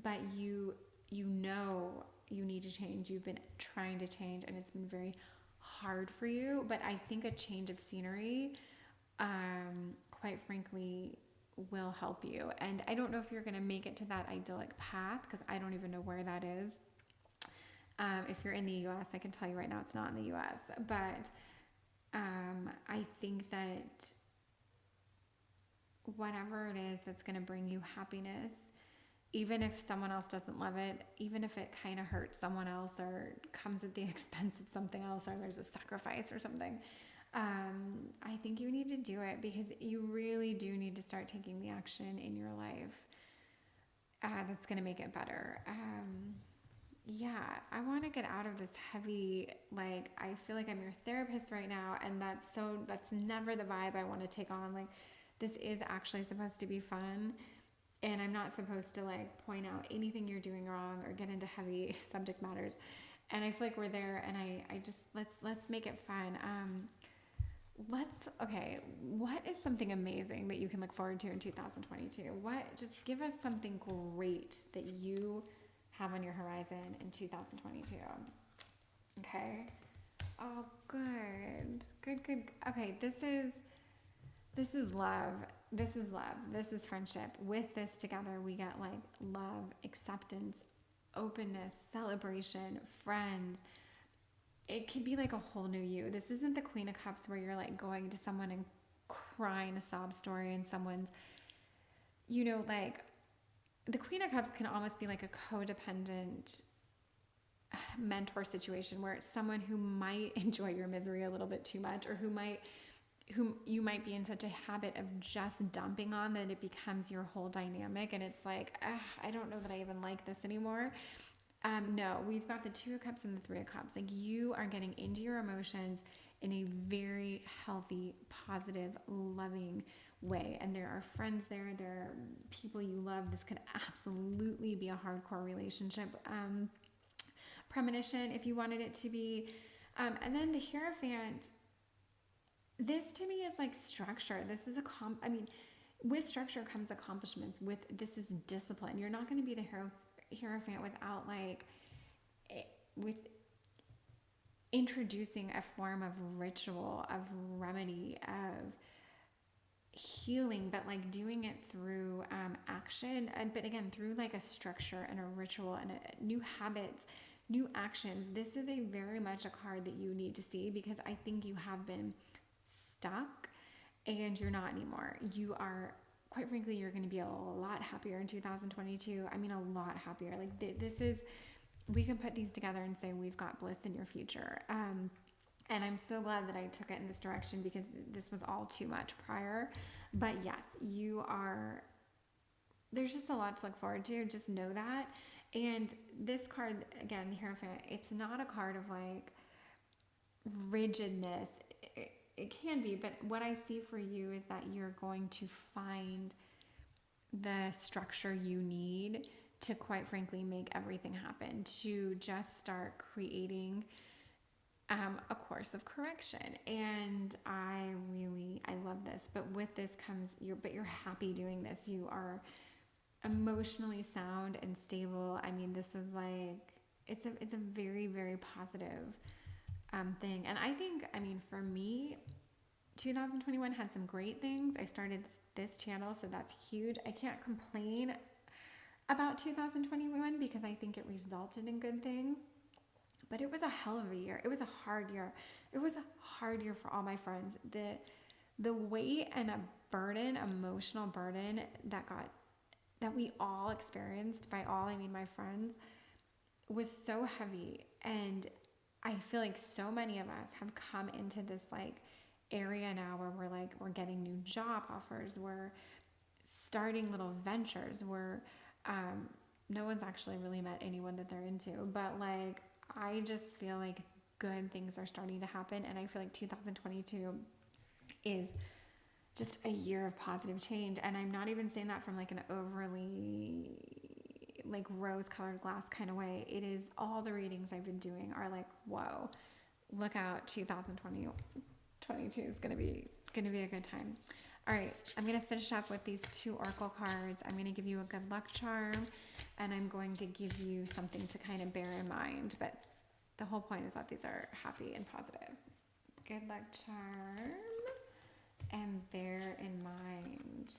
But you know you need to change. You've been trying to change, and it's been very hard for you. But I think a change of scenery, quite frankly, will help you. And I don't know if you're going to make it to that idyllic path, because I don't even know where that is. If you're in the U.S., I can tell you right now it's not in the U.S. But I think that whatever it is that's going to bring you happiness, even if someone else doesn't love it, even if it kind of hurts someone else or comes at the expense of something else, or there's a sacrifice or something, I think you need to do it, because you really do need to start taking the action in your life that's going to make it better. Yeah, I want to get out of this heavy, like, I feel like I'm your therapist right now, and that's never the vibe I want to take on. Like, this is actually supposed to be fun, and I'm not supposed to, like, point out anything you're doing wrong or get into heavy subject matters. And I feel like we're there, and I just, let's make it fun. Okay, what is something amazing that you can look forward to in 2022? Just give us something great that you have on your horizon in 2022. Okay. Oh, good. Okay, this is love. This is love. This is friendship. With this together, we get like love, acceptance, openness, celebration, friends. It could be like a whole new you. This isn't the Queen of Cups where you're like going to someone and crying a sob story, and someone's, like, the Queen of Cups can almost be like a codependent mentor situation, where it's someone who might enjoy your misery a little bit too much, or whom you might be in such a habit of just dumping on that it becomes your whole dynamic, and it's like, I don't know that I even like this anymore. No, we've got the 2 of Cups and the 3 of Cups. Like, you are getting into your emotions in a very healthy, positive, loving way. And there are friends there. There are people you love. This could absolutely be a hardcore relationship premonition if you wanted it to be. And then the Hierophant, this to me is like structure. This is with structure comes accomplishments. This is discipline. You're not going to be the Hierophant without with introducing a form of ritual, of remedy, of healing, but like doing it through action, but again through like a structure and a ritual and new habits, new actions. This is a very much a card that you need to see, because I think you have been stuck and you're not anymore. You are, quite frankly, you're going to be a lot happier in 2022. I mean, a lot happier. Like, this is, we can put these together and say we've got bliss in your future. And I'm so glad that I took it in this direction, because this was all too much prior. But yes, there's just a lot to look forward to. Just know that. And this card, again, the Hierophant, it's not a card of like, rigidness. It can be, but what I see for you is that you're going to find the structure you need to, quite frankly, make everything happen, to just start creating a course of correction. And I love this. But with this comes you're happy doing this. You are emotionally sound and stable. I mean, this is like, it's a very, very positive thing. And I think, I mean, for me, 2021 had some great things. I started this channel, so that's huge. I can't complain about 2021 because I think it resulted in good things. But it was a hell of a year. It was a hard year. It was a hard year for all my friends. The weight and a burden, emotional burden that we all experienced, by all I mean my friends, was so heavy. And I feel like so many of us have come into this like area now where we're getting new job offers, we're starting little ventures, no one's actually really met anyone that they're into, but like I just feel like good things are starting to happen. And I feel like 2022 is just a year of positive change. And I'm not even saying that from like an overly like rose-colored glass kind of way. It is, all the readings I've been doing are like, whoa, look out, 2022 is gonna be a good time. All right, I'm gonna finish up with these 2 oracle cards. I'm gonna give you a good luck charm, and I'm going to give you something to kind of bear in mind. But the whole point is that these are happy and positive. Good luck charm, and bear in mind.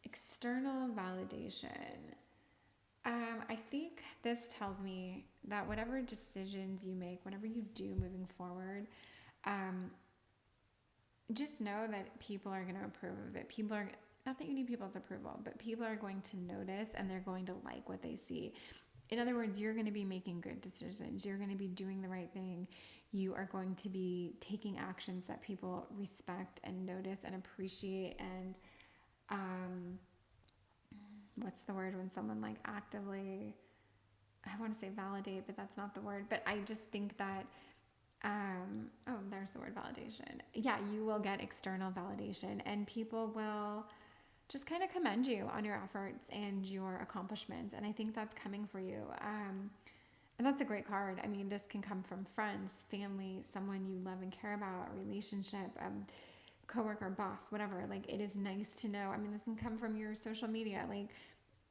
External validation. I think this tells me that whatever decisions you make, whatever you do moving forward, just know that people are going to approve of it. People are, not that you need people's approval, but people are going to notice and they're going to like what they see. In other words, you're going to be making good decisions. You're going to be doing the right thing. You are going to be taking actions that people respect and notice and appreciate. And what's the word when someone like actively, I want to say validate, but that's not the word. But I just think that there's the word validation. Yeah, you will get external validation, and people will just kind of commend you on your efforts and your accomplishments. And I think that's coming for you. And that's a great card. I mean, this can come from friends, family, someone you love and care about, a relationship, coworker, boss, whatever. Like, it is nice to know. I mean, this can come from your social media, like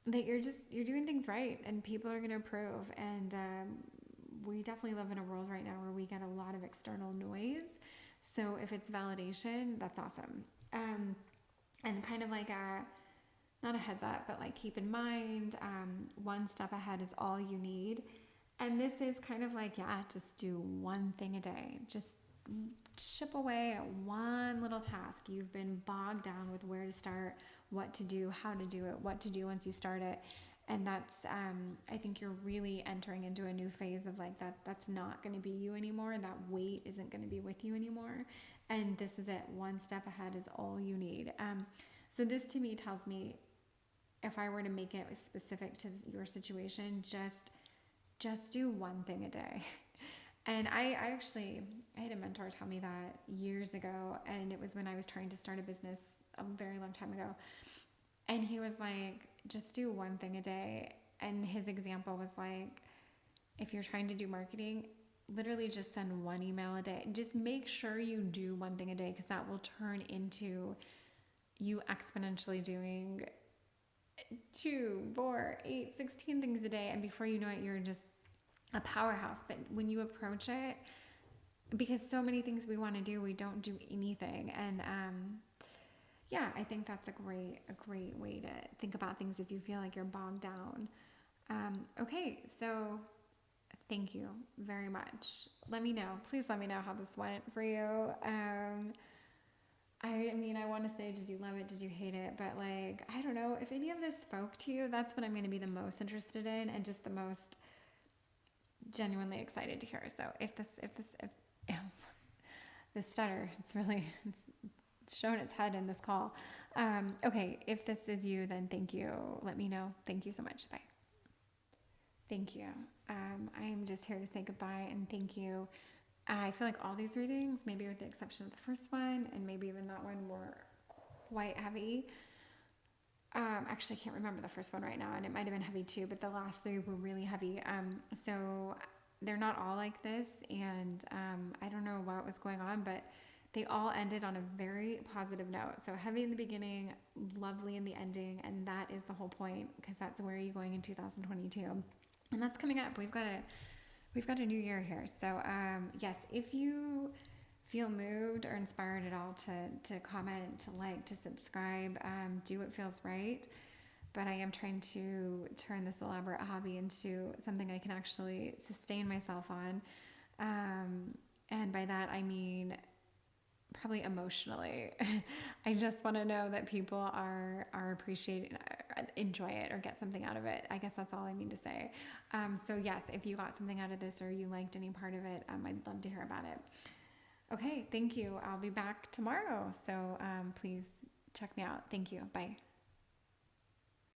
that you're doing things right and people are going to approve. And, we definitely live in a world right now where we get a lot of external noise. So if it's validation, that's awesome. And kind of like not a heads up, but like keep in mind, one step ahead is all you need. And this is kind of like, just do one thing a day. Just chip away at one little task. You've been bogged down with where to start, what to do, how to do it, what to do once you start it. And that's, I think you're really entering into a new phase of like that's not going to be you anymore. That weight isn't going to be with you anymore. And this is it. One step ahead is all you need. So this to me tells me, if I were to make it specific to your situation, just do one thing a day. And I had a mentor tell me that years ago, and it was when I was trying to start a business a very long time ago. And he was like, just do one thing a day. And his example was like, if you're trying to do marketing, literally just send one email a day. Just make sure you do one thing a day, because that will turn into you exponentially doing 2, 4, 8, 16 things a day. And before you know it, you're just a powerhouse. But when you approach it, because so many things we want to do, we don't do anything. And, I think that's a great way to think about things if you feel like you're bogged down. Okay, so thank you very much. Please let me know how this went for you. I mean, I want to say, did you love it? Did you hate it? But like, I don't know, if any of this spoke to you, that's what I'm going to be the most interested in and just the most genuinely excited to hear. So if this stutter, it's shown its head in this call. Okay, if this is you, then thank you. Let me know. Thank you so much. Bye. Thank you. I am just here to say goodbye and thank you I feel like all these readings, maybe with the exception of the first one, and maybe even that one, were quite heavy. Actually, I can't remember the first one right now, and it might have been heavy too, but the last three were really heavy. So they're not all like this, and I don't know what was going on, but they all ended on a very positive note. So heavy in the beginning, lovely in the ending, and that is the whole point, because that's where you're going in 2022, and that's coming up. We've got a new year here. So yes, if you feel moved or inspired at all to comment, to like, to subscribe, do what feels right. But I am trying to turn this elaborate hobby into something I can actually sustain myself on. And by that, I mean probably emotionally. I just want to know that people are appreciating, enjoy it, or get something out of it. I guess that's all I mean to say. So yes, if you got something out of this or you liked any part of it, I'd love to hear about it. Okay, thank you. I'll be back tomorrow. So please check me out. Thank you. Bye.